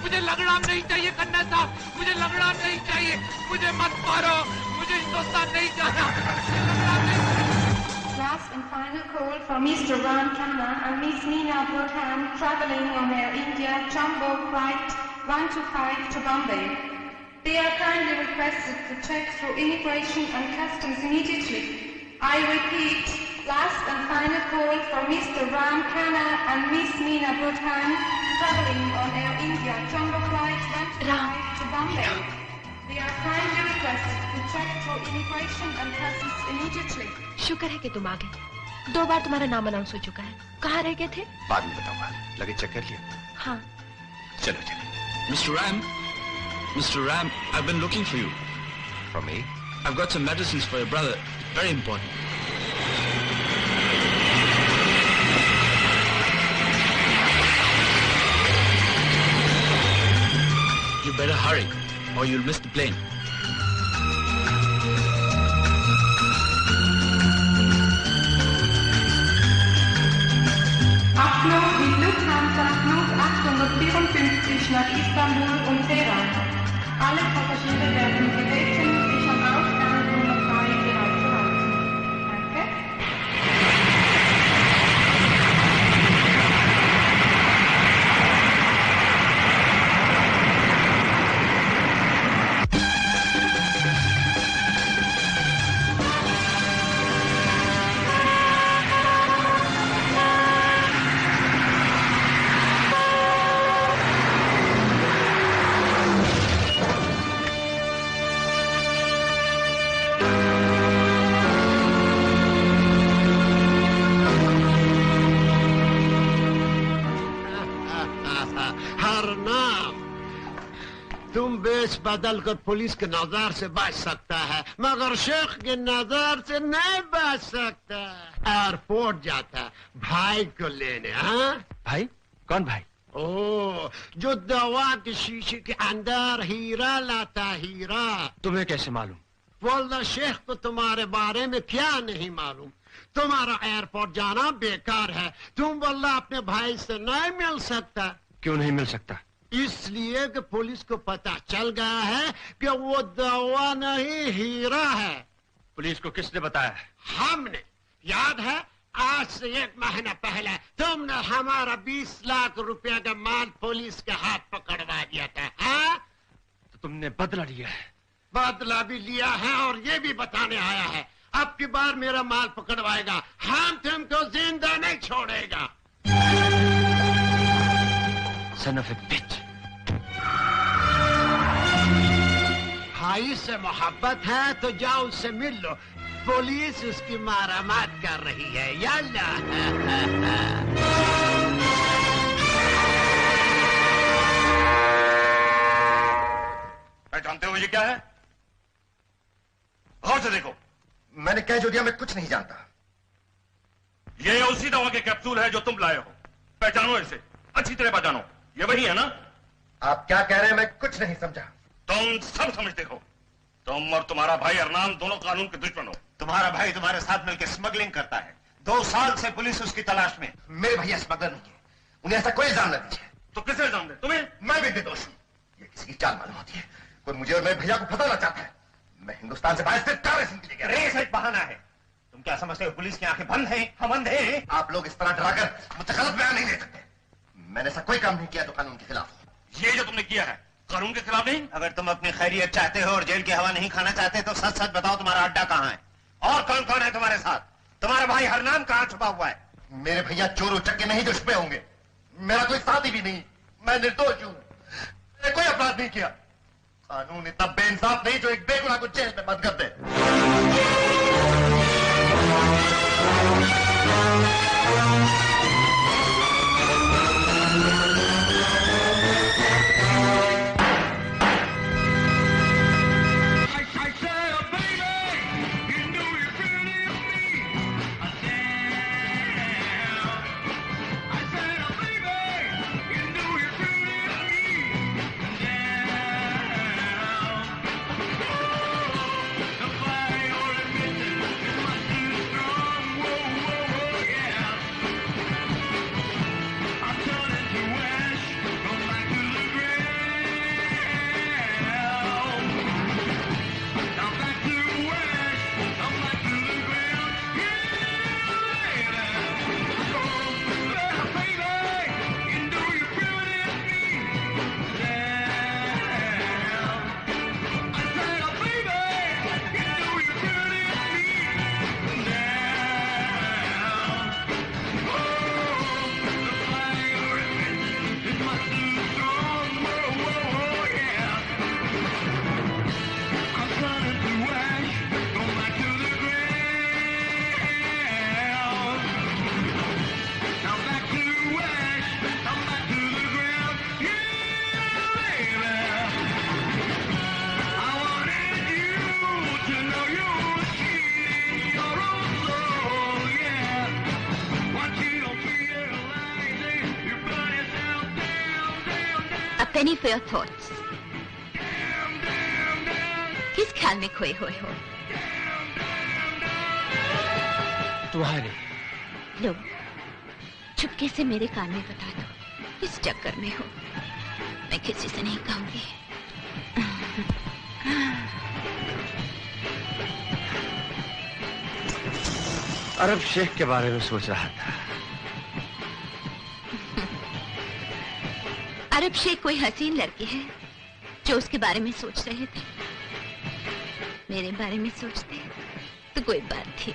मुझे लगड़ाम नहीं चाहिए। खन्ना साहब, मुझे लगड़ाम नहीं चाहिए। मुझे मत मारो। मुझे हिंदुस्तान नहीं जाना। Last and final call for Mr. Ram Khanna and Miss Meena Burhan traveling on Air India Jumbo Flight 125 to Bombay. They are kindly requested to check through immigration and customs immediately. I repeat, last and final call for Mr. Ram Khanna and Miss Meena Burhan traveling on Air India Jumbo Flight 125 to Bombay. They are kindly requested to check through immigration and customs immediately. शुक्र है कि तुम आ गए। 2 बार तुम्हारा नाम announce हो चुका है। कहाँ रह गए थे? बाद में बताऊंगा। लगे चेक कर लिया? हाँ। चलो। Mr. Ram, I've been looking for you. For me? I've got some medicines for your brother. Very important. You better hurry, or you'll miss the plane. Abflug mit Lufthansa Flug 854 nach Istanbul und Teheran. Alle Passagiere werden gebeten, sich am Ausgang Nummer 3 bereit zu halten. Danke. बदल कर police के नजर से बच सकता है, मगर शेख के नजर से नहीं बच सकता। एयरपोर्ट जाता भाई को लेने। हाँ भाई? कौन भाई? ओ, जो दवा के शीशे के अंदर हीरा लाता। हीरा तुम्हें कैसे मालूम? बोलना शेख को तुम्हारे बारे में क्या नहीं मालूम? तुम्हारा एयरपोर्ट जाना बेकार है। तुम बोलना अपने भाई से नहीं मिल सकता। क्यों नहीं मिल सकता? इसलिए कि पुलिस को पता चल गया है कि वो दवा नहीं हीरा है। पुलिस को किसने बताया? हमने। याद है आज से 1 महीना पहले तुमने हमारा 20 लाख रुपया का माल पुलिस के हाथ पकड़वा दिया था। हाँ? तो तुमने बदला लिया है। बदला भी लिया है और ये भी बताने आया है अब की बार मेरा माल पकड़वाएगा, हम तुमको जिंदा नहीं छोड़ेगा। Son of a bitch। भाई से मोहब्बत है तो जाओ उससे मिल लो, पुलिस उसकी मारामार कर रही है। यल्ला। जानते हो ये क्या है? गौर से देखो। मैंने कह जो दिया, मैं कुछ नहीं जानता। ये उसी दवा के कैप्सूल है जो तुम लाए हो। पहचानो इसे, अच्छी तरह पहचानो। ये वही है ना? आप क्या कह रहे हैं? मैं कुछ नहीं समझा। तुम सब समझते हो। तुम और तुम्हारा भाई अरनान दोनों कानून के दुश्मन हो। तुम्हारा भाई तुम्हारे साथ मिलकर स्मगलिंग करता है। 2 साल से पुलिस उसकी तलाश में। मेरे भैया स्मगलर नहीं है, उन्हें ऐसा कोई इल्जाम न दीजिए। तो किसे इल्जाम दे? तुम्हें? मैं भी निर्दोष हूं। ये किसी की चाल मालूम होती है। कोई मुझे और मेरे भैया को फंसाना चाहता है। मैं हिंदुस्तान से बाहर सिर्फ कार्य सिंह के लिए गया। रेस एक बहाना है। तुम क्या समझते हो पुलिस की आंखें बंद हैं? हम अंधे हैं? आप लोग इस तरह डराकर मुझसे गलत बयान नहीं दे सकते। मैंने ऐसा कोई काम नहीं किया जो कानून के खिलाफ हो। ये जो तुमने किया है कानून के खिलाफ नहीं। अगर तुम अपनी खैरियत चाहते हो और जेल की हवा नहीं खाना चाहते तो सच सच बताओ तुम्हारा अड्डा कहाँ है और कौन कौन है तुम्हारे साथ? तुम्हारा भाई हरनाम कहाँ छुपा हुआ है? मेरे भैया चोर उचक्के नहीं जो छुपे होंगे। मेरा कोई साथी भी नहीं। मैं निर्दोष हूं। मैंने कोई अपराध नहीं किया। कानून इतना बेइंसाफ नहीं जो एक बेगुनाह को जेल में बंद कर दे। penny for your thoughts. किस ख्याल में खोए हुए हो? तुम्हारे। लो, चुपके से मेरे कान में बता दो, किस चक्कर में हो? मैं किसी से नहीं कहूंगी। अरब शेख के बारे में सोच रहा था। अरब शेख कोई हसीन लड़की है जो उसके बारे में सोच रहे थे। मेरे बारे में सोचते तो कोई बात थी।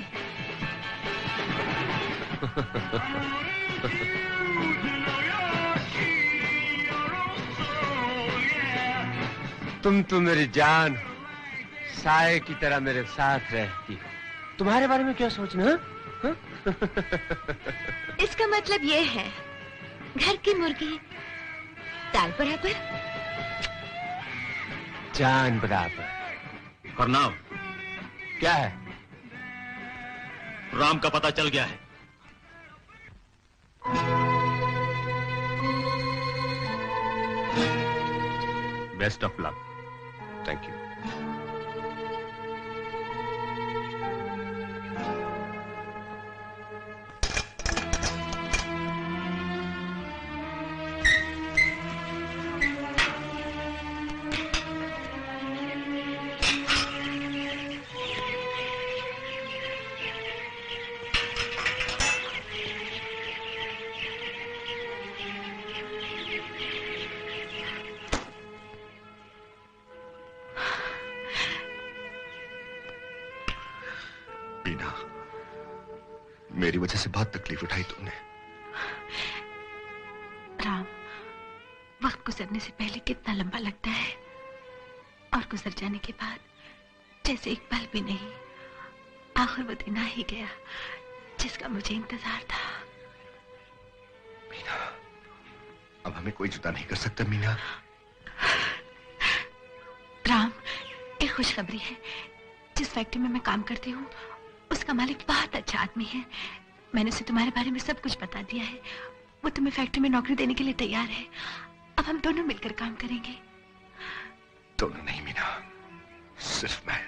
तुम तो मेरी जान, साए की तरह मेरे साथ रहती हो। तुम्हारे बारे में क्या सोचना? हा? इसका मतलब ये है, घर की मुर्गी दाल बराबर, जान बराबर। प्रणाम। क्या है? राम का पता चल गया है। Best of luck. Thank you. Meena, मेरी वजह से बहुत तकलीफ उठाई तुमने। राम, वक्त गुजरने से पहले कितना लंबा लगता है और गुजर जाने के बाद जैसे एक पल भी नहीं। आखिर वो दिन आ ही गया जिसका मुझे इंतजार था। मीना, अब हमें कोई जुदा नहीं कर सकता मीना। राम, एक खुशखबरी है। जिस फैक्ट्री में मैं काम करती हूँ उसका मालिक बहुत अच्छा आदमी है। मैंने उसे तुम्हारे बारे में सब कुछ बता दिया है। वो तुम्हें फैक्ट्री में नौकरी देने के लिए तैयार है। अब हम दोनों मिलकर काम करेंगे। दोनों नहीं मीना, सिर्फ मैं।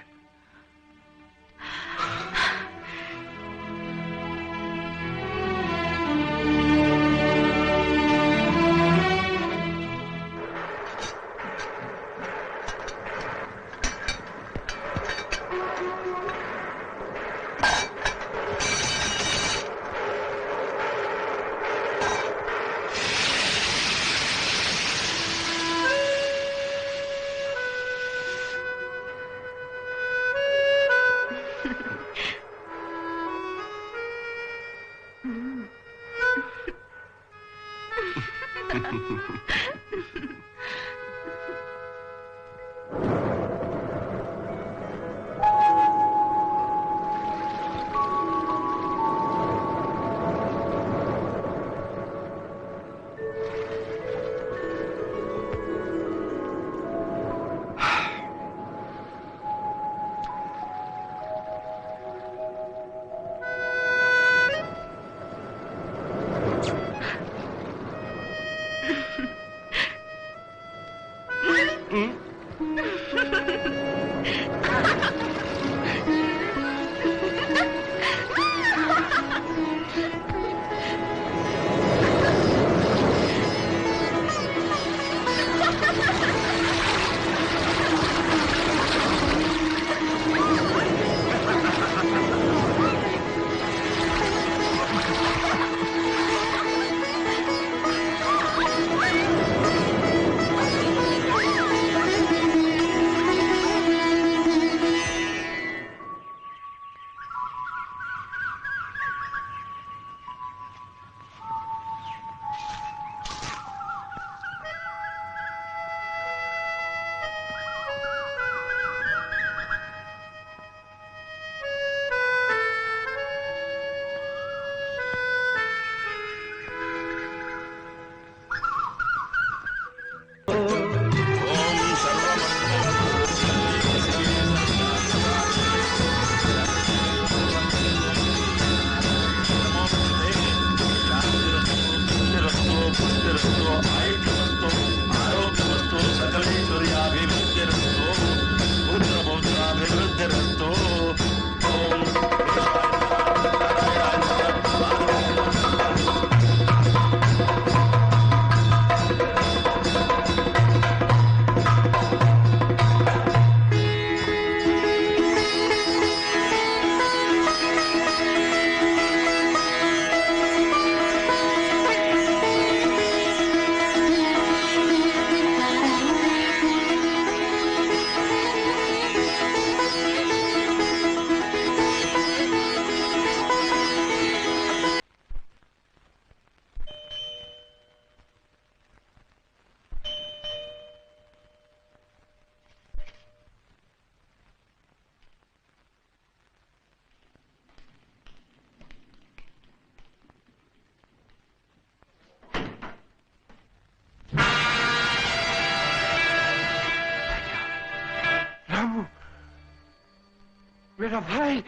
मेरा भाई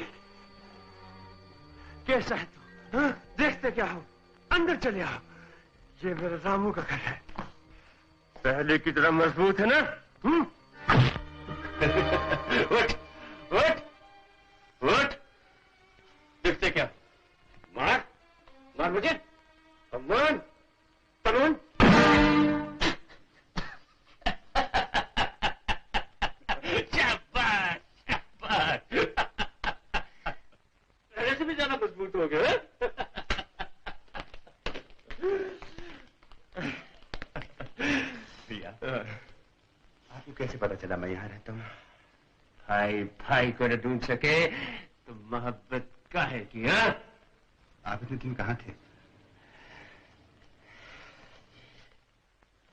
कैसा है तू? हाँ? देखते क्या हो? अंदर चले आओ। ये मेरे रामू का घर है। पहले की तरह मजबूत है ना? उठ, उठ, उठ। देखते क्या? मार, मार मुझे। कमान, कमान। मजबूत हो गए। आपको कैसे पता चला मैं यहाँ रहता हूँ? भाई भाई को न ढूंढ सके तो मोहब्बत काहे की? हाँ, आप इतने दिन कहाँ थे?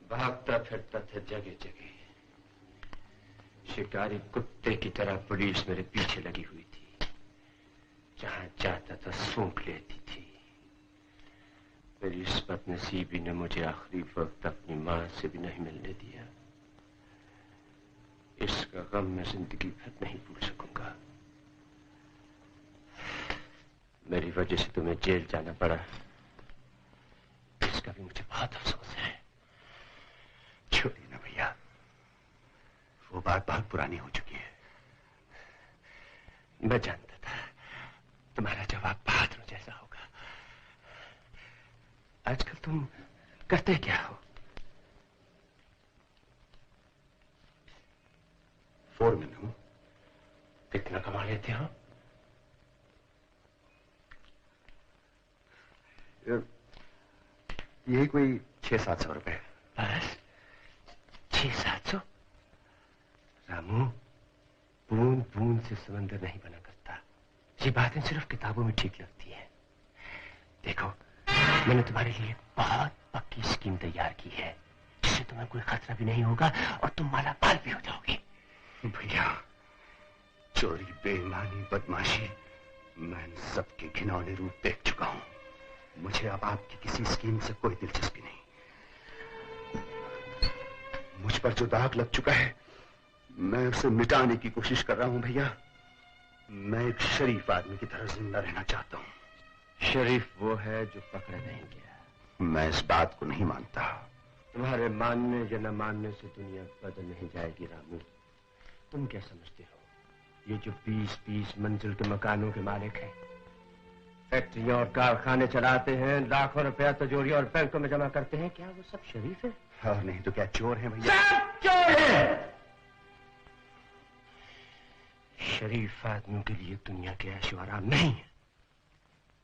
भागता फिरता था जगह जगह। शिकारी कुत्ते की तरह पुलिस मेरे पीछे लगी हुई थी। जहां जाता था सूंघ लेती थी। मेरी इस बदनसीबी ने मुझे आखिरी वक्त अपनी मां से भी नहीं मिलने दिया। इसका गम मैं जिंदगी भर नहीं भूल सकूंगा। मेरी वजह से तुम्हें जेल जाना पड़ा, इसका भी मुझे बहुत अफसोस है। छोड़िए ना भैया, वो बात बहुत पुरानी हो चुकी है। मैं जानता था तुम्हारा जवाब बहादुर जैसा होगा। आजकल तुम करते क्या हो? फोरमैन हूं। कितना कमा लेते हो? यही कोई 600-700 रुपए। बस 600-700? रामू, बूंद बूंद से समंदर नहीं बना करता। ये बातें सिर्फ किताबों में ठीक लगती हैं। देखो, मैंने तुम्हारे लिए बहुत पक्की स्कीम तैयार की है, जिससे तुम्हें कोई खतरा भी नहीं होगा और तुम मालामाल भी हो जाओगे। भैया, चोरी, बेईमानी, बदमाशी, मैं इन सबके घिनौने रूप देख चुका हूं। मुझे अब आपकी किसी स्कीम से कोई दिलचस्पी नहीं। मुझ पर जो दाग लग चुका है, मैं उसे मिटाने की कोशिश कर रहा हूं भैया। मैं एक शरीफ आदमी की तरह जिंदा रहना चाहता हूं। शरीफ वो है जो पकड़ा नहीं गया। मैं इस बात को नहीं मानता। तुम्हारे मानने या न मानने से दुनिया बदल नहीं जाएगी रामू। तुम क्या समझते हो, ये जो 20-20 मंजिल के मकानों के मालिक हैं, फैक्ट्रियां और कारखाने चलाते हैं, लाखों रुपया तिजोरी और बैंकों में जमा करते हैं, क्या वो सब शरीफ है? और नहीं तो क्या चोर हैं भैया? सब चोर हैं। शरीफ आदमियों के लिए दुनिया के ऐशो आराम नहीं है।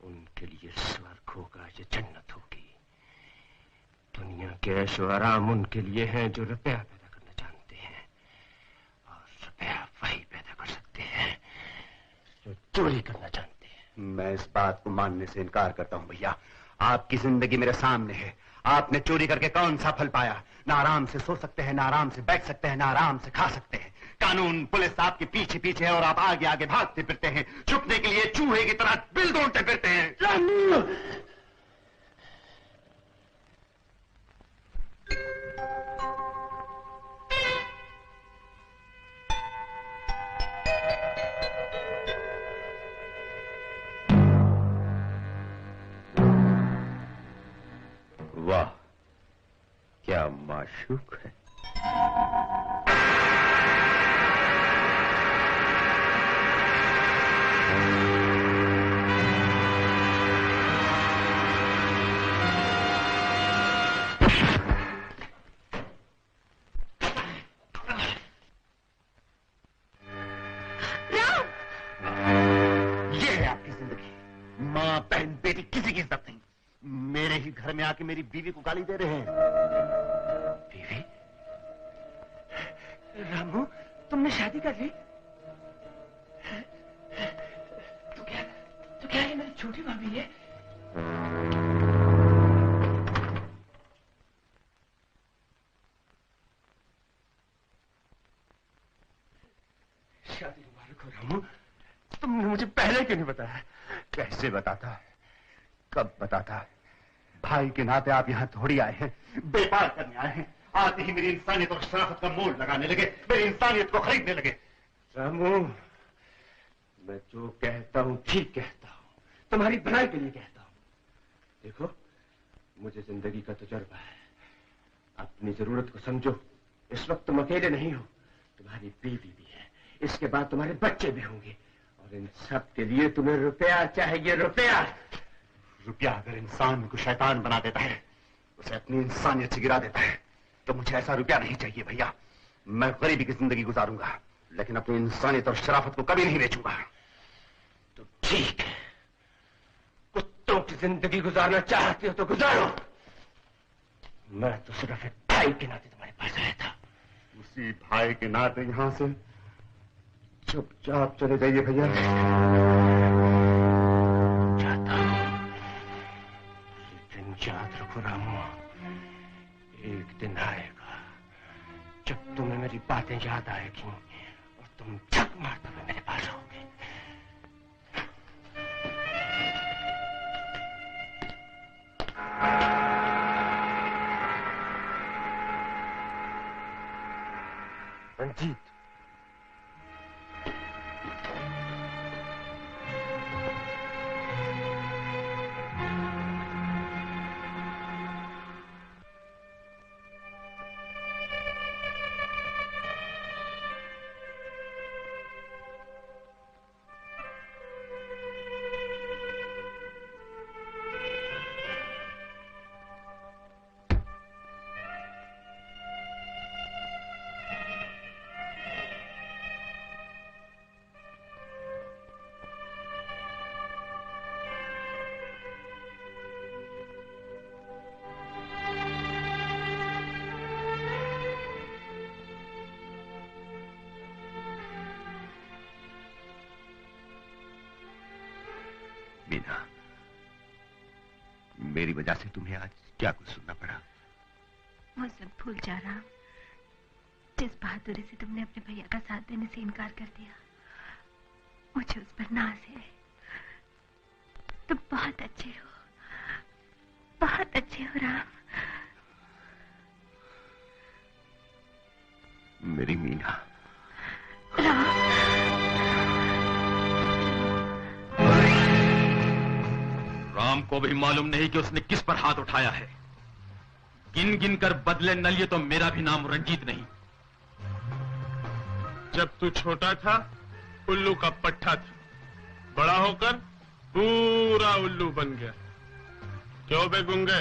उनके लिए स्वर्ग होगा या जन्नत होगी। दुनिया के ऐशो आराम उनके लिए हैं जो रुपया पैदा करना जानते हैं, और रुपया वही पैदा कर सकते हैं जो चोरी करना जानते हैं। मैं इस बात को मानने से इनकार करता हूं भैया। आपकी जिंदगी मेरे सामने है। आपने चोरी करके कौन सा फल पाया? ना आराम से सो सकते हैं, ना आराम से बैठ सकते हैं, ना आराम से खा सकते हैं। कानून, पुलिस आपके पीछे पीछे है और आप आगे आगे भागते फिरते हैं। छुपने के लिए चूहे की तरह बिल ढूंढते फिरते हैं। वाह, क्या माशूक है। ये है आपकी जिंदगी। माँ, बहन, बेटी, किसी की इज्जत नहीं। मेरे ही घर में आके मेरी बीवी को गाली दे रहे हैं। बीवी? रामू, तुमने शादी कर ली? तो क्या ये मेरी छोटी भाभी है? शादी मुबारक हो रामू। तुमने मुझे पहले क्यों नहीं बताया? कैसे बताता, कब बताता? भाई के नाते आप यहाँ थोड़ी आए हैं, व्यापार करने आए हैं। आते ही मेरी इंसानियत और शराफत का मोल लगाने लगे, मेरी इंसानियत को खरीदने लगे। रामू, मैं जो कहता हूँ ठीक कहता हूँ, तुम्हारी भलाई के लिए कहता हूँ। देखो, मुझे जिंदगी का तजुर्बा है। अपनी जरूरत को समझो। इस वक्त तुम अकेले नहीं हो, तुम्हारी बीवी भी है, इसके बाद तुम्हारे बच्चे भी होंगे, और इन सब के लिए तुम्हें रुपया चाहिए। रुपया। रुपया अगर इंसान को शैतान बना देता है, उसे अपनी इंसानियत से गिरा देता है, तो मुझे ऐसा रुपया नहीं चाहिए भैया। मैं गरीबी की जिंदगी गुजारूंगा, लेकिन अपनी इंसानियत और शराफत को कभी नहीं बेचूंगा। तो ठीक है, कुत्तों की जिंदगी गुजारना चाहते हो तो गुजारो। मैं तो सिर्फ एक भाई के नाते तुम्हारे पास आया था। उसी भाई के नाते यहाँ से चुपचाप चले जाइए भैया। बातें याद आएगी और तुम झक मारते हुए मेरे पास आओगे। रंजीत, मीना, मेरी वजह से तुम्हें आज क्या कुछ सुनना पड़ा? वो सब भूल जा रहा। जिस बहादुरी से तुमने अपने भैया का साथ देने से इनकार कर दिया, मुझे उस पर नाज है। तुम बहुत अच्छे हो, बहुत अच्छे हो राम। मेरी मीना। राम को भी मालूम नहीं कि उसने किस पर हाथ उठाया है। गिन गिन कर बदले न लिए तो मेरा भी नाम रंजीत नहीं। जब तू छोटा था उल्लू का पट्टा था, बड़ा होकर पूरा उल्लू बन गया। क्यों बे गुंगे?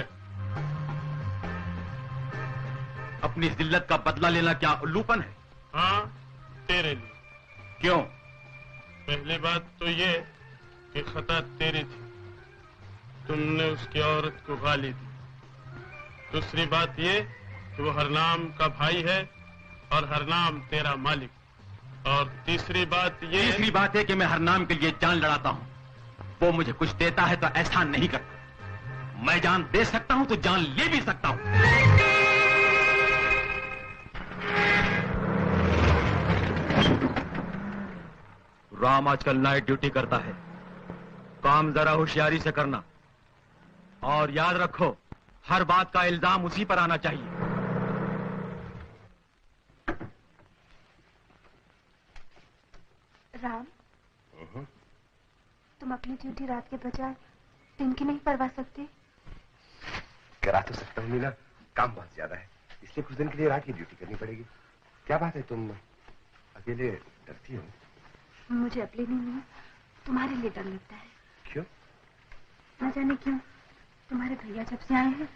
अपनी जिल्लत का बदला लेना क्या उल्लूपन है? हाँ, तेरे लिए। क्यों? पहली बात तो ये कि खता तेरी थी, तुमने उसकी औरत को गाली दी। दूसरी बात ये कि वो हरनाम का भाई है और हरनाम तेरा मालिक। और तीसरी बात है कि मैं हरनाम के लिए जान लड़ाता हूँ। वो मुझे कुछ देता है तो एहसान नहीं करता। मैं जान दे सकता हूँ तो जान ले भी सकता हूँ। राम आजकल नाइट ड्यूटी करता है। काम जरा होशियारी से करना और याद रखो, हर बात का इल्जाम उसी पर आना चाहिए। राम, तुम अपनी ड्यूटी रात के बजाय दिन की नहीं करवा सकते? करा तो सकता हूँ मीना, काम बहुत ज्यादा है, इसलिए कुछ दिन के लिए रात की ड्यूटी करनी पड़ेगी। क्या बात है, तुम अकेले डरती हो? मुझे अपने नहीं, तुम्हारे लिए डर लगता है। क्यों? न जाने क्यों, तुम्हारे भैया जब से आए हैं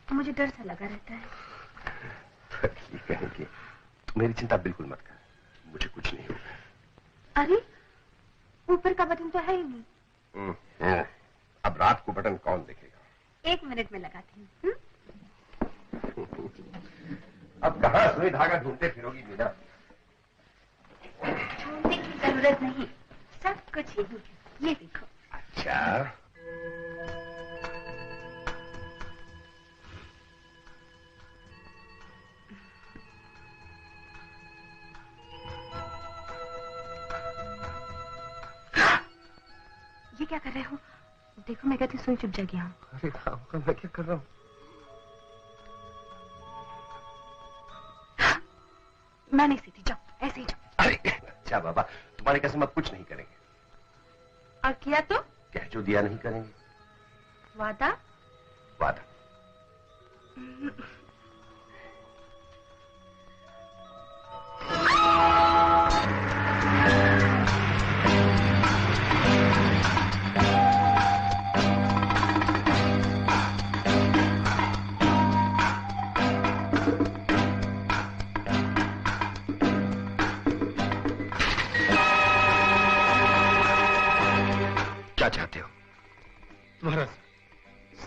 तो मुझे डर सा लगा रहता है। ठीक कहेंगे, मेरी चिंता बिल्कुल मत कर, मुझे कुछ नहीं होगा। अरे, ऊपर का बटन तो है ही नहीं। अब रात को बटन कौन देखेगा? 1 मिनट में लगाती हूँ। अब कहाँ सुई धागा ढूंढते फिरोगी मीना? ढूंढने की जरूरत नहीं, सब कुछ यही है, ये देखो। अच्छा, ये क्या कर रहे हो? देखो, मैं कहती सुई चुप जा गया हूँ। अरे मैं क्या कर रहा हूँ? मैं नहीं सीती, जाओ, ऐसे ही जाओ। अरे अच्छा बाबा, तुम्हारी कसम अब कुछ नहीं करेंगे। और किया तो? कह जो दिया नहीं करेंगे। वादा? वादा। क्या चाहते हो? महाराज,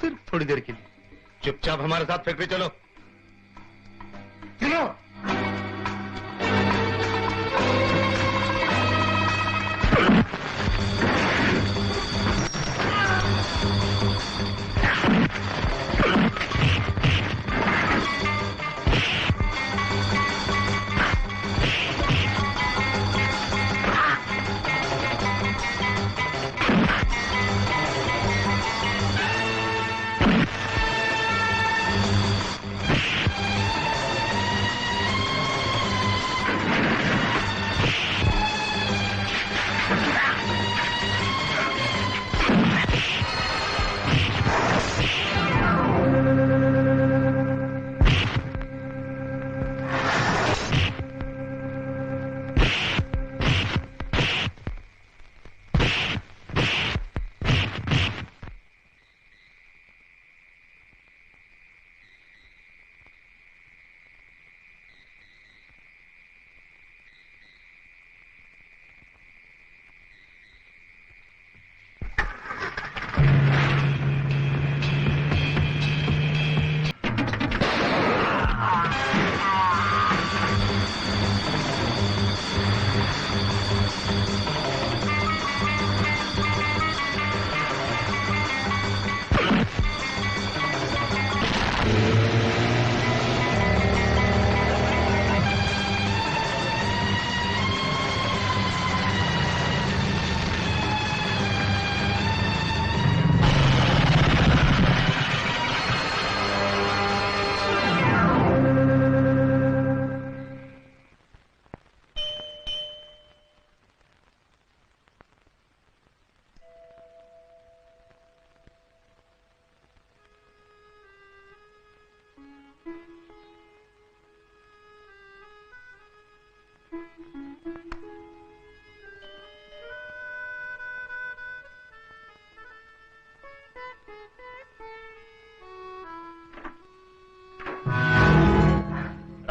सिर्फ थोड़ी देर के लिए चुपचाप हमारे साथ फैक्ट्री चलो। चलो।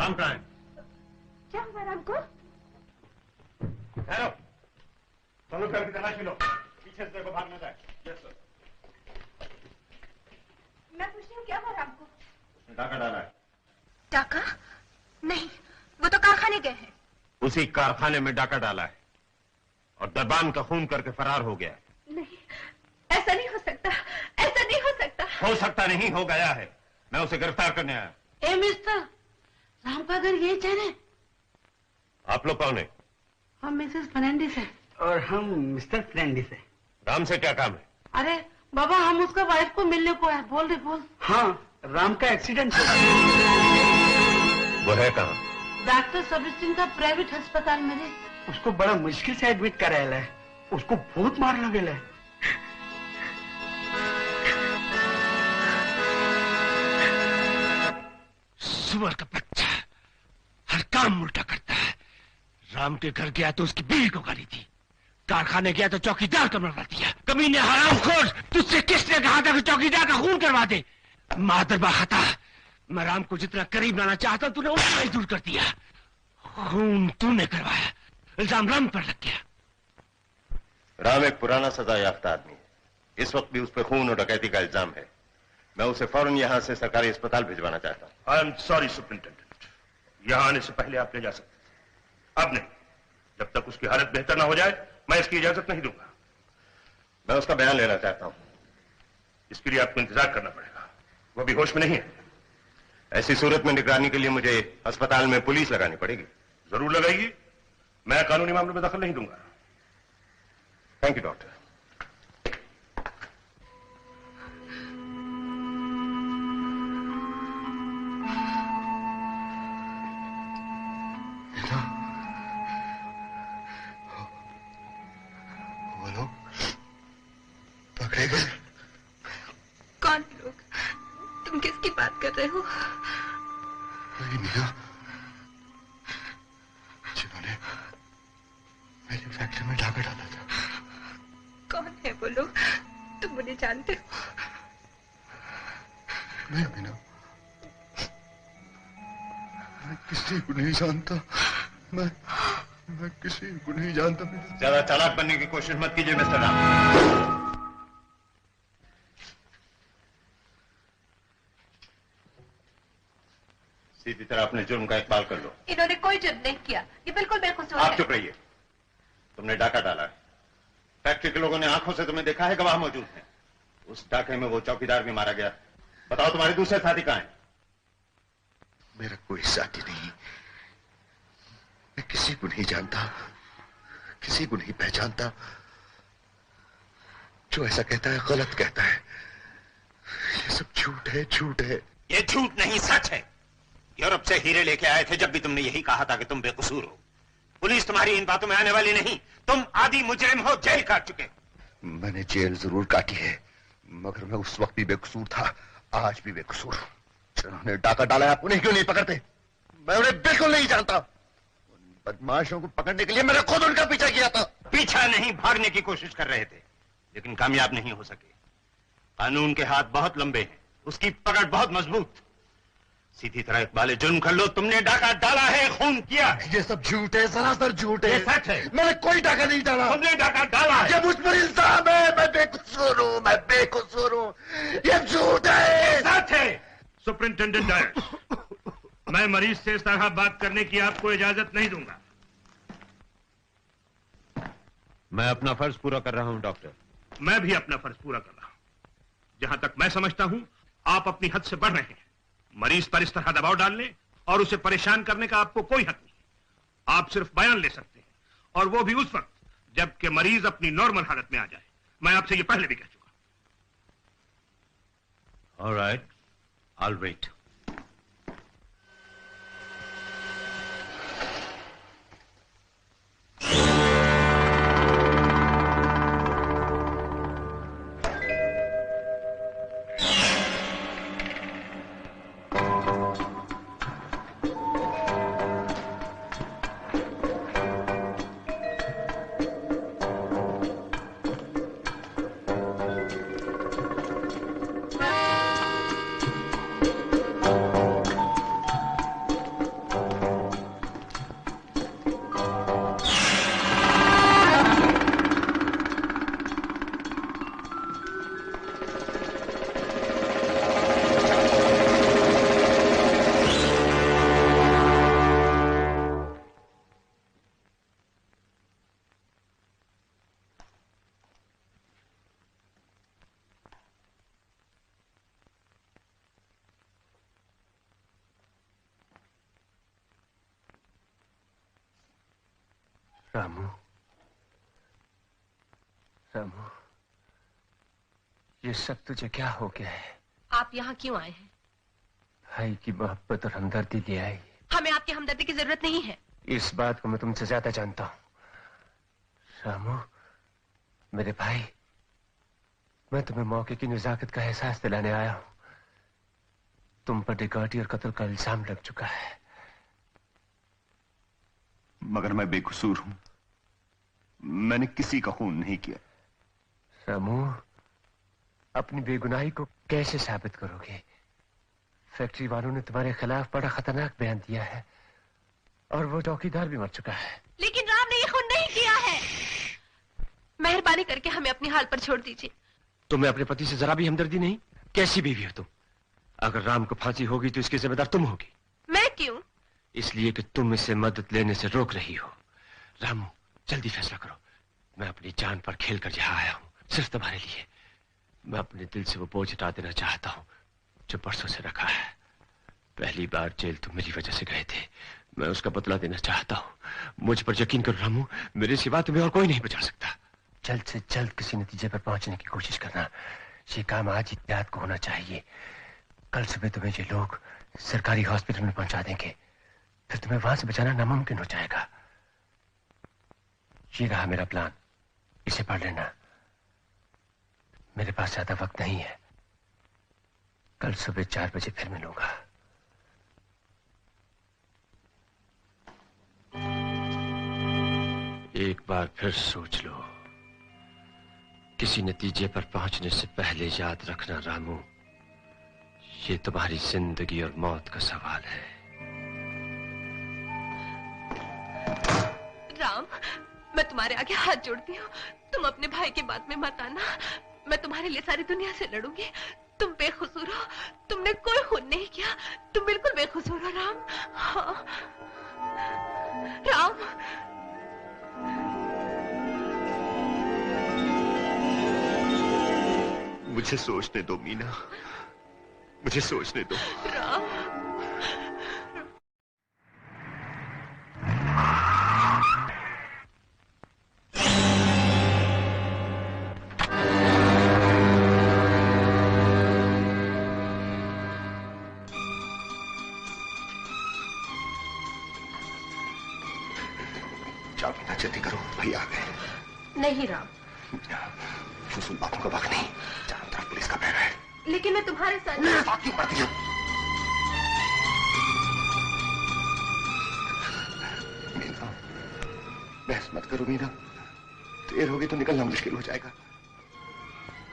राम कहाँ है? क्या हुआ राम को? ठहरो, तुम लोग घर की तलाशी लो, पीछे से देखो भाग न जाए। Yes sir. मैं पूछ रही हूँ क्या हुआ राम को? उसने डाका डाला है। डाका? नहीं, वो तो कारखाने गए हैं। उसी कारखाने में डाका डाला है और दरबान का खून करके फरार हो गया है। नहीं, ऐसा नहीं हो सकता, ऐसा नहीं हो सकता। हो सकता नहीं, हो गया है। मैं उसे गिरफ्तार करने आया। ए मिस्टर, राम का घर ये चेहरे। आप लोग कौन है? हम मिसेस फर्नांडिस है। और हम मिस्टर फर्नांडिस है। राम से क्या काम है? अरे बाबा, हम उसका वाइफ को मिलने को है। बोल रहे बोल। हाँ, राम का एक्सीडेंट हुआ। वो है कहाँ? डॉक्टर सबस्टिन का प्राइवेट अस्पताल में है। उसको बड़ा मुश्किल से एडमिट कराया है। उसको बहुत मार लगेला है। सुअर का बच्चा हर काम उल्टा करता है। राम के घर गया तो उसकी बीवी को गाली दी, कारखाने गया तो चौकीदार का मरवा दिया। कमीने हरामखोर, तुझसे किसने कहा था कि चौकीदार का खून करवा दे? मादरबा खता, मैं राम को जितना करीब लाना चाहता तूने उतना ही दूर कर दिया। खून तूने करवाया, इल्जाम राम पर लग गया। राम एक पुराना सजा याफ्ता आदमी है। इस वक्त भी उस पर खून और डकैती का इल्जाम है। मैं उसे फौरन यहां से सरकारी अस्पताल भिजवाना चाहता हूं। आई एम सॉरी सुपरिंटेंडेंट, यहां आने से पहले आप ले जा सकते थे, अब नहीं। जब तक उसकी हालत बेहतर ना हो जाए मैं इसकी इजाजत नहीं दूंगा। मैं उसका बयान लेना चाहता हूं। इसके लिए आपको इंतजार करना पड़ेगा, वो भी होश में नहीं है। ऐसी सूरत में निगरानी के लिए मुझे अस्पताल में पुलिस लगानी पड़ेगी। जरूर लगाएगी, मैं कानूनी मामलों में दखल नहीं दूंगा। Thank you doctor. वो लोग पकड़े गए? कौन लोग? तुम किसकी बात कर रहे हो? वही मीना, जिन्होंने मेरी फैक्ट्री में डाका डाला था। कौन है वो लोग? तुम उन्हें जानते हो? नहीं मीना, मैं किसी को नहीं जानता। मैं किसी को नहीं जानता। ज्यादा चालाक बनने की कोशिश मत कीजिए मिस्टर राम। सीधी तरह अपने जुर्म का इकबाल कर लो। इन्होंने कोई जुर्म नहीं किया, ये बिल्कुल बेकसूर आप है। चुप रहिए। तुमने डाका डाला है, फैक्ट्री के लोगों ने आंखों से तुम्हें देखा है, गवाह मौजूद हैं। उस डाके में वो चौकीदार भी मारा गया। बताओ तुम्हारे दूसरे साथी कहाँ हैं? मेरा कोई साथी नहीं, मैं किसी को नहीं जानता, किसी को नहीं पहचानता। जो ऐसा कहता है गलत कहता है। ये सब झूठ है, झूठ है। ये झूठ नहीं, सच है। यूरोप से हीरे लेके आए थे जब भी तुमने यही कहा था कि तुम बेकसूर हो। पुलिस तुम्हारी इन बातों में आने वाली नहीं। तुम आदि मुजरिम हो, जेल काट चुके। मैंने जेल जरूर काटी है, मगर मैं उस वक्त भी बेकसूर था, आज भी बेकसूर हूं। जिन्होंने डाका डाला है, आप उन्हें क्यों नहीं पकड़ते? मैं उन्हें बिल्कुल नहीं जानता। उन बदमाशों को पकड़ने के लिए मैंने खुद उनका पीछा किया था। पीछा नहीं, भागने की कोशिश कर रहे थे, लेकिन कामयाब नहीं हो सके। कानून के हाथ बहुत लंबे हैं, उसकी पकड़ बहुत मजबूत। सीधी तरह इकबाल जुर्म कर लो। तुमने डाका डाला है, खून किया है। ये सब झूठ है, सरासर झूठ है। ये सच है। मैंने कोई डाका नहीं डाला। तुमने डाका डाला है। ये मुझ पर इल्जाम है। मैं बेकसूर हूँ, मैं बेकसूर हूँ। ये झूठ है। सच है। सुपरिंटेंडेंट डायस, मैं मरीज से इस तरह बात करने की आपको इजाजत नहीं दूंगा। मैं अपना फर्ज पूरा कर रहा हूं डॉक्टर। मैं भी अपना फर्ज पूरा कर रहा हूं। जहां तक मैं समझता हूं, आप अपनी हद से बढ़ रहे हैं। मरीज पर इस तरह दबाव डालने और उसे परेशान करने का आपको कोई हक नहीं। आप सिर्फ बयान ले सकते हैं, और वो भी उस वक्त जबकि मरीज अपनी नॉर्मल हालत में आ जाए। मैं आपसे ये पहले भी कह चुका। All right, I'll wait. Ramu, Ramu, ये सब तुझे क्या हो गया है? आप यहाँ क्यों आए हैं? भाई की मोहब्बत और हमदर्दी ले आई। हमें आपकी हमदर्दी की जरूरत नहीं है। इस बात को मैं तुमसे ज्यादा जानता हूँ। रामू, मेरे भाई, मैं तुम्हें मौके की नजाकत का एहसास दिलाने आया हूँ। तुम पर डिकॉटी और कत्ल का इल्जाम लग चुका है। मगर मैं बेकसूर हूं। मैंने किसी का खून नहीं किया। रामू, अपनी बेगुनाही को कैसे साबित करोगे? फैक्ट्री वालों ने तुम्हारे खिलाफ बड़ा खतरनाक बयान दिया है और वो चौकीदार भी मर चुका है। लेकिन राम ने ये खून नहीं किया है। मेहरबानी करके हमें अपनी हाल पर छोड़ दीजिए। तुम्हें अपने पति से जरा भी हमदर्दी नहीं? कैसी बीवी हो तुम? अगर राम को फांसी होगी तो इसकी जिम्मेदार तुम होगी। मैं क्यों? इसलिए कि तुम इसे मदद लेने से रोक रही हो। रामू, जल्दी फैसला करो। मैं अपनी जान पर खेल कर यहाँ आया हूँ, सिर्फ तुम्हारे लिए। मैं अपने दिल से वो बोझ हटा देना चाहता हूँ जो परसों से रखा है। पहली बार जेल तुम मेरी वजह से गए थे, मैं उसका बदला देना चाहता हूँ। मुझ पर यकीन करो रामू, मेरे सिवा तुम्हें और कोई नहीं बचा सकता। जल्द से जल्द किसी नतीजे पर पहुंचने की कोशिश करना। ये काम आज ही रात को होना चाहिए। कल सुबह तुम्हें ये लोग सरकारी हॉस्पिटल में पहुंचा देंगे, फिर तुम्हें वहां से बचाना नामुमकिन हो जाएगा। ये रहा मेरा प्लान, इसे पढ़ लेना। मेरे पास ज्यादा वक्त नहीं है। कल सुबह 4 बजे फिर मिलूंगा। एक बार फिर सोच लो। किसी नतीजे पर पहुंचने से पहले याद रखना रामू, ये तुम्हारी जिंदगी और मौत का सवाल है। राम, मैं तुम्हारे आगे हाथ जोड़ती हूँ, तुम अपने भाई की बात में मत आना। मैं तुम्हारे लिए सारी दुनिया से लड़ूंगी। तुम बेकसूर हो, तुमने कोई खून नहीं किया, तुम बिल्कुल बेकसूर हो राम। हाँ। राम, मुझे सोचने दो मीना, मुझे सोचने दो। राम, जाओ मीना, जल्दी करो, भैया आ गए। नहीं राम, फुसूल बातों का वक्त नहीं। चारों तरफ पुलिस का पहरा है। लेकिन मैं तुम्हारे साथ मेरे साथ क्यों पड़ती हो? मीना, बहस मत करो मीना, देर होगी तो निकलना मुश्किल हो जाएगा।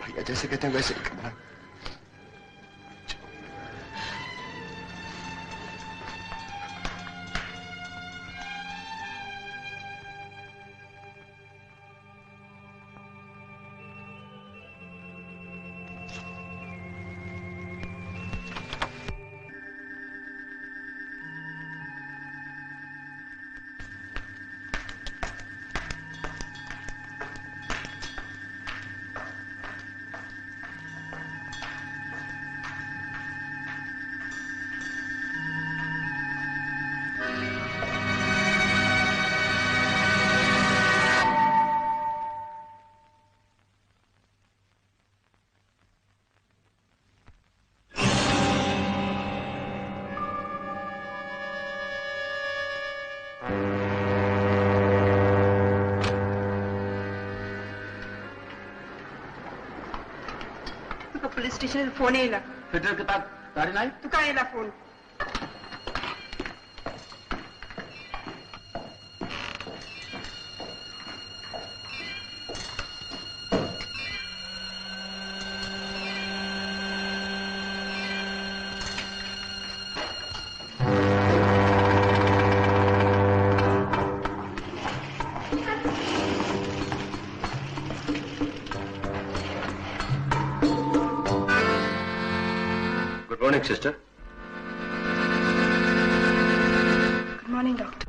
भैया जैसे कहते हैं वैसे ही करना। पुलिस स्टेशन फोन येला फेडरल किताब गाडी नाही तू काय येला phone morning, sister. Good morning, doctor.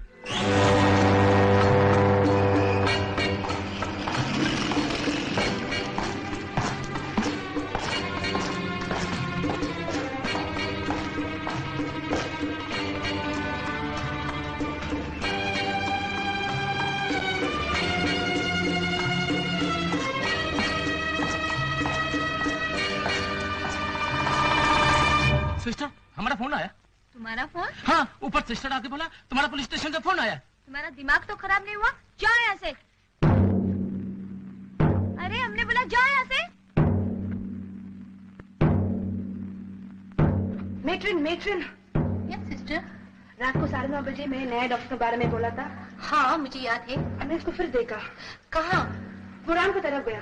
Phone आया। तुम्हारा फोन? हाँ, ऊपर सिस्टर आके बोला तुम्हारा पुलिस स्टेशन से फोन आया। तुम्हारा दिमाग तो खराब नहीं हुआ? जाओ यहाँ से। अरे हमने बोला जाओ यहाँ से। मेट्रिन। Yes sister. रात को 9:30 बजे मैं नए डॉक्टर के बारे में बोला था। हाँ मुझे याद है। मैंने उसको फिर देखा। कहाँ? बुरान की तरफ गया।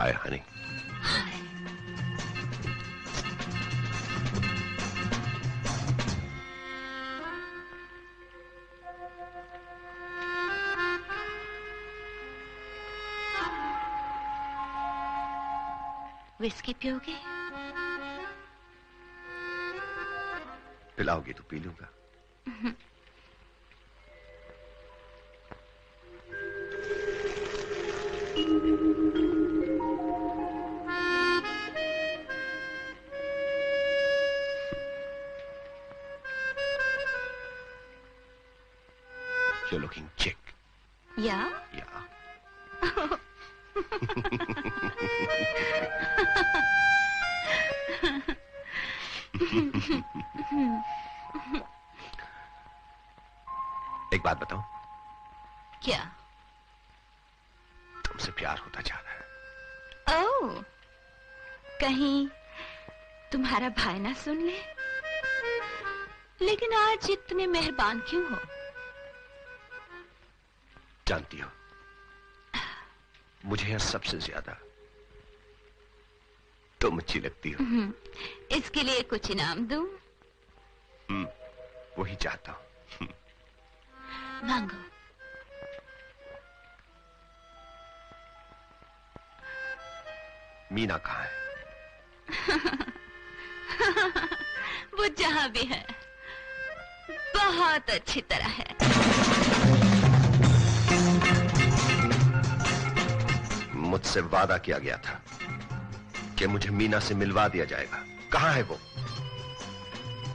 Hi, honey. विस्की पियोगे? पिलाओगी तो पी लूंगा। You're looking chick. Yeah? Yeah. एक बात बताओ। क्या? तुमसे प्यार होता जा रहा है। ओह, कहीं तुम्हारा भाई ना सुन ले। लेकिन आज इतने मेहरबान क्यों हो? जानती हो, मुझे यहाँ सबसे ज्यादा तुम अच्छी लगती हो। इसके लिए कुछ इनाम दूं? वही चाहता हूँ। मांगो। मीना कहाँ है? वो जहां भी है, बहुत अच्छी तरह है। मुझसे वादा किया गया था कि मुझे मीना से मिलवा दिया जाएगा। कहाँ है वो?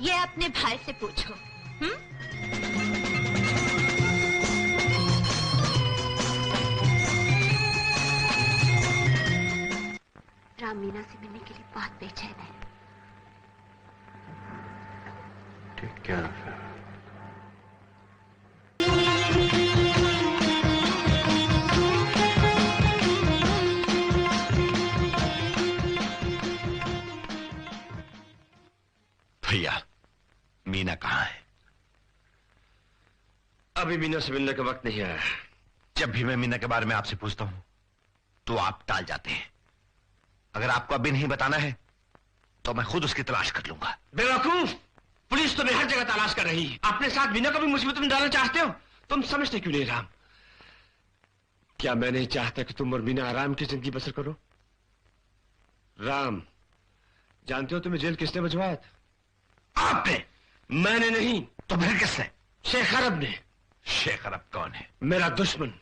ये अपने भाई से पूछो। राम मीना से मिलने के लिए बहुत बेचैन है। Take care of her. भैया, मीना कहाँ है? अभी मीना से मिलने का वक्त नहीं आया। जब भी मैं मीना के बारे में आपसे पूछता हूं तो आप टाल जाते हैं। अगर आपको अभी नहीं बताना है तो मैं खुद उसकी तलाश कर लूंगा। बेवकूफ, पुलिस तुम्हें हर जगह तलाश कर रही है। अपने साथ मीना को भी मुसीबत में डालना चाहते हो? तुम समझते क्यों नहीं राम? क्या मैं नहीं चाहता कि तुम और मीना आराम की जिंदगी बसर करो? राम, जानते हो तुम्हें जेल किसने भिजवाया था? आपने? मैंने नहीं। तो फिर किसने? शेख अरब ने। शेख अरब कौन है? मेरा दुश्मन,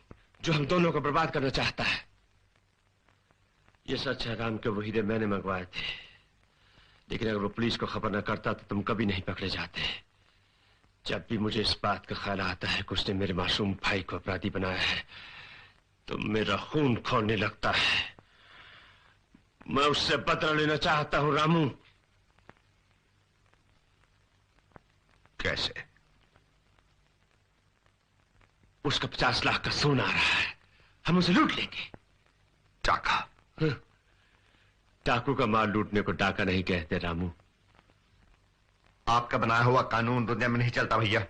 जो हम दोनों को बर्बाद करना चाहता है। ये सच है राम के वो हीरे मैंने मंगवाए थे, लेकिन अगर वो पुलिस को खबर न करता तो तुम कभी नहीं पकड़े जाते। जब भी मुझे इस बात का ख्याल आता है कि उसने मेरे मासूम भाई को अपराधी बनाया है तो मेरा खून खौलने लगता है। मैं उससे बदला लेना चाहता हूं रामू। कैसे? उसका 50 लाख का सोना आ रहा है, हम उसे लूट लेंगे। डाका? डाकू का माल लूटने को डाका नहीं कहते रामू। आपका बनाया हुआ कानून दुनिया में नहीं चलता भैया।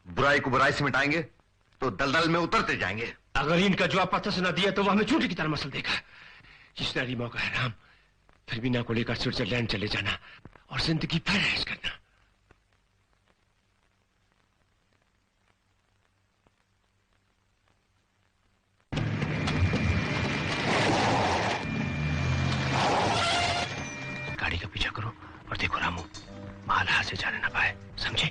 बुराई को बुराई से मिटाएंगे तो दलदल में उतरते जाएंगे। अगर इनका जवाब पत्थर से न दिया तो वह हमें चूंटी की तरह मसल देगा। इसलिए मौका है राम, फिर मीना को लेकर स्विट्जरलैंड चले जाना और जिंदगी भर ऐश करना। गाड़ी का पीछा करो और देखो रामू, माल हाथ से जाने ना पाए, समझे?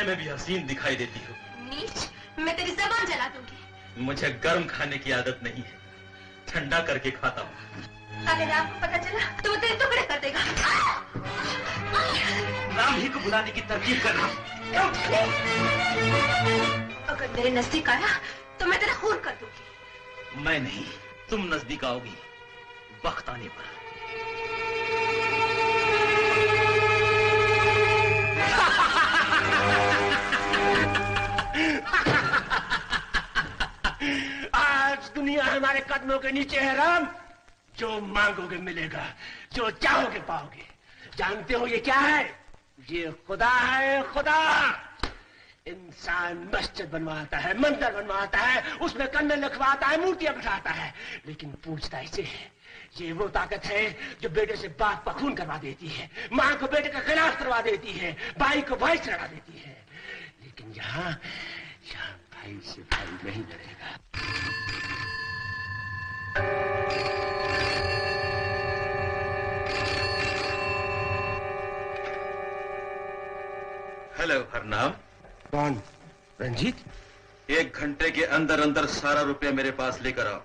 में भी हसीन दिखाई देती हो। नीच, मैं तेरी जबान जला दूंगी। मुझे गर्म खाने की आदत नहीं है, ठंडा करके खाता हूँ। अगर आपको पता चला तो वो तेरे टुकड़े कर देगा। राम ही को बुलाने की तरकीब कर रहा हूँ। अगर मेरे नजदीक आया तो मैं तेरा खून कर दूंगी। मैं नहीं, तुम नजदीक आओगी वक्त आने पर। आज दुनिया हमारे कदमों के नीचे है राम। जो मांगोगे मिलेगा, जो चाहोगे पाओगे। जानते हो ये क्या है? ये खुदा है, खुदा। इंसान मस्जिद बनवाता है, मंदिर बनवाता है, उसमें कन्ने लिखवाता है, मूर्तियां बिठाता है, लेकिन पूछता इसे है। ये वो ताकत है जो बेटे से बाप का खून करवा देती है, माँ को बेटे के खिलाफ करवा देती है, भाई को भाई से लड़ा देती है। लेकिन यहाँ भाई से भाई नहीं लड़ेगा। हेलो हरनाम। कौन? रंजीत? 1 घंटे के अंदर अंदर सारा रुपया मेरे पास लेकर आओ,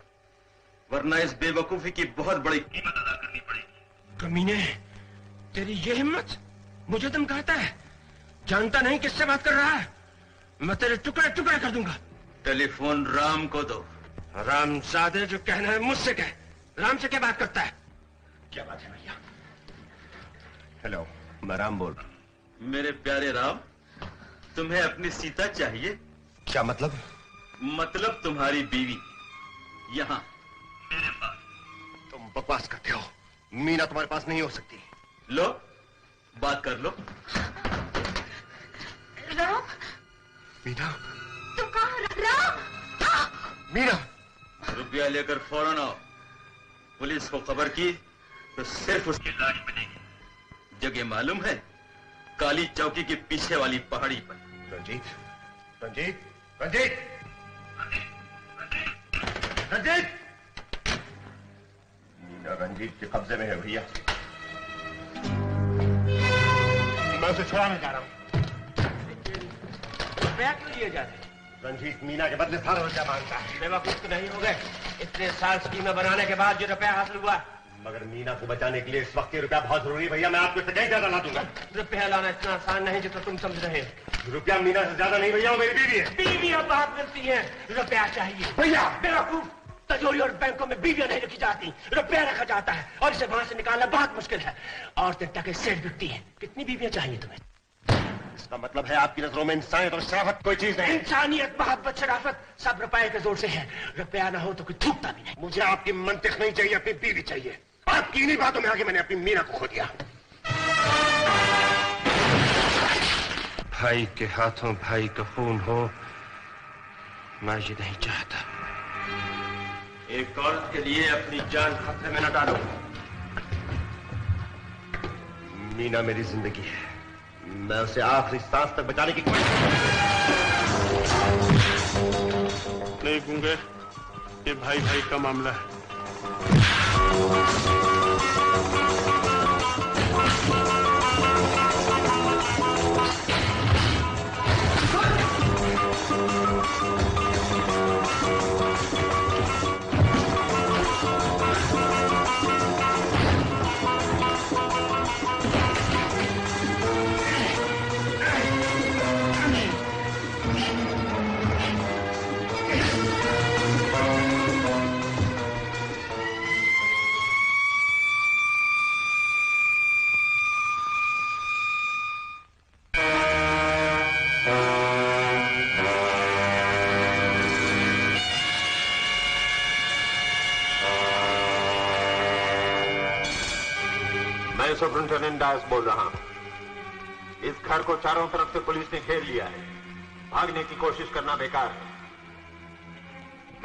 वरना इस बेवकूफी की बहुत बड़ी कीमत अदा करनी पड़ेगी। कमीने, तेरी ये हिम्मत? मुझे धमकाता है, जानता नहीं किससे बात कर रहा है। मैं तेरे टुकड़े टुकड़े कर दूंगा। टेलीफोन राम को दो। रामजादे, जो कहना है मुझसे कह। राम से क्या बात करता है? क्या बात है भैया? हेलो, मैं राम बोल रहा हूं। मेरे प्यारे राम, तुम्हें अपनी सीता चाहिए? क्या मतलब? मतलब तुम्हारी बीवी यहाँ मेरे पास। तुम बकवास करते हो। मीना तुम्हारे पास नहीं हो सकती। लो, बात कर लो। राम, मीना, तुम कहाँ? राम, मीना, रुपया लेकर फौरन आओ। पुलिस को खबर की तो सिर्फ उसकी लाश बनेगी। जगह मालूम है? काली चौकी के पीछे वाली पहाड़ी पर। रंजीत, रंजीत, रंजीत, रंजीत! मीना रंजीत के कब्जे में है भैया। मैं उसे छुड़ाने जा रहा हूं। रुपया क्यों लिए जा रहे? रंजीत मीना के बदले सारा रुपया मांगता है। बेवकूफ तो नहीं हो गए? इतने साल स्कीमें बनाने के बाद जो रुपया हासिल हुआ। मगर मीना को बचाने के लिए इस वक्त ये रुपया बहुत जरूरी है भैया। मैं आपको इससे कहीं ज्यादा ला दूंगा। रुपया लाना इतना आसान नहीं जितना तुम समझ रहे हो। रुपया मीना से ज्यादा नहीं भैया, वो मेरी बीवी है। बीवी अब बात मिलती है, रुपया चाहिए भैया। बेवकूफ, तिजोरी और बैंकों में बीवियां नहीं रखी जाती, रुपया रखा जाता है और इसे वहां से निकालना बहुत मुश्किल है। औरतें टके सेठ बिकती है। कितनी बीवियां चाहिए तुम्हें? इसका मतलब है आपकी नजरों में इंसानियत और शराफत कोई चीज नहीं। इंसानियत, मोहब्बत, शराफत सब रुपए के जोर से है। रुपया ना हो तो कोई थूकता भी नहीं। मुझे आपकी मंतिक नहीं चाहिए, अपनी बीवी चाहिए। आपकी इन्हीं बातों में आगे मैंने अपनी मीना को खो दिया। भाई के हाथों भाई का खून हो, मैं ये नहीं चाहता। एक औरत के लिए अपनी जान खतरे में न डालो। मीना मेरी जिंदगी है, मैं उसे आखिरी सांस तक बचाने की कोशिश नहीं गूंगे, ये भाई भाई का मामला है। सुपरिंटेंडेंट दास बोल रहा हूं। इस घर को चारों तरफ से पुलिस ने घेर लिया है। भागने की कोशिश करना बेकार है।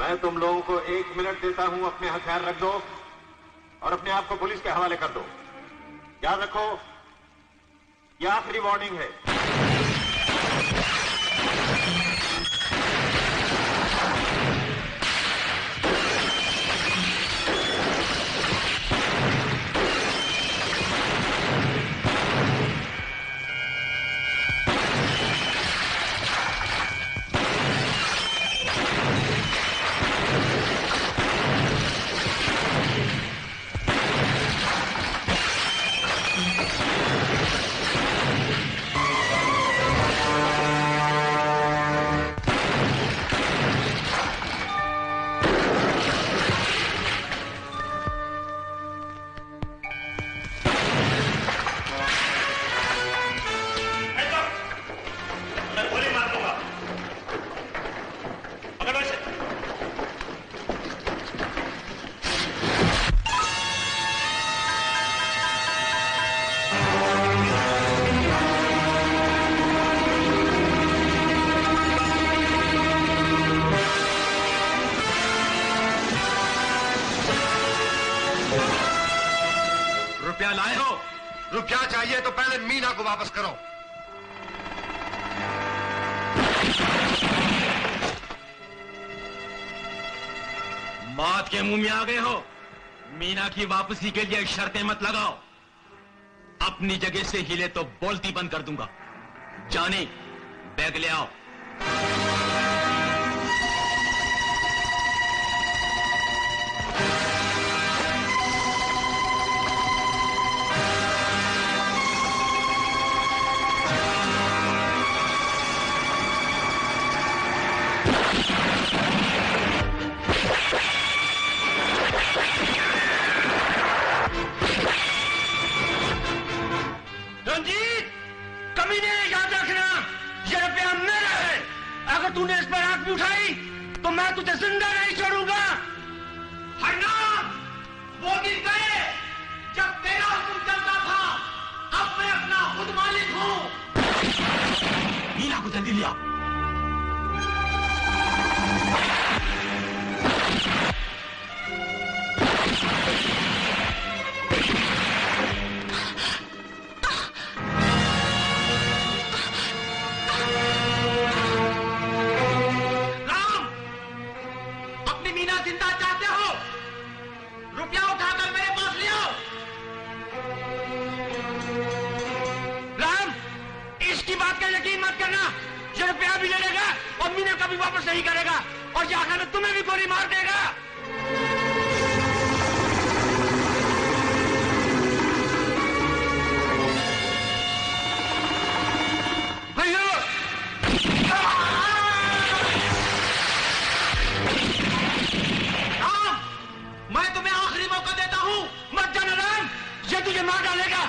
मैं तुम लोगों को 1 मिनट देता हूं, अपने हथियार रख दो और अपने आप को पुलिस के हवाले कर दो। याद रखो, यह आखिरी वार्निंग है। वापस करो। मौत के मुंह में आ गए हो। मीना की वापसी के लिए शर्तें मत लगाओ। अपनी जगह से हिले तो बोलती बंद कर दूंगा। जाने, बैग ले आओ। मैं तुझे जिंदा नहीं छोड़ूंगा। हरनाम, वो दिन गए जब तेरा हुक्म चलता था, अब मैं अपना खुद मालिक हूं। मीना को जल्दी लिया। राम, अपनी मीना जिंदा चाहते हो? रुपया उठाकर मेरे पास ले आओ। राम, इसकी बात का यकीन मत करना। ये रुपया भी ले लेगा और मीना का भी वापस नहीं करेगा और ये आखिर में तुम्हें भी गोली मार देगा। राम, मैं तुम्हें आखिरी मौका देता हूं। मत जाना राम, ये तुझे मार डालेगा।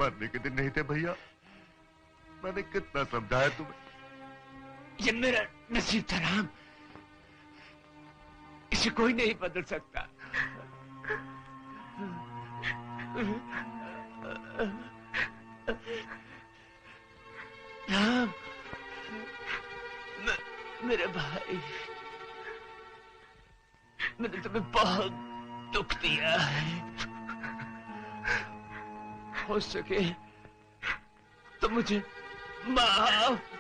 मरने के दिन नहीं थे भैया। मैंने कितना समझाया तुम्हें। ये मेरा नसीब था राम, इसे कोई नहीं बदल सकता। राम, मेरे भाई, मैंने तुम्हें बहुत दुख दिया है। हो सके तो मुझे माफ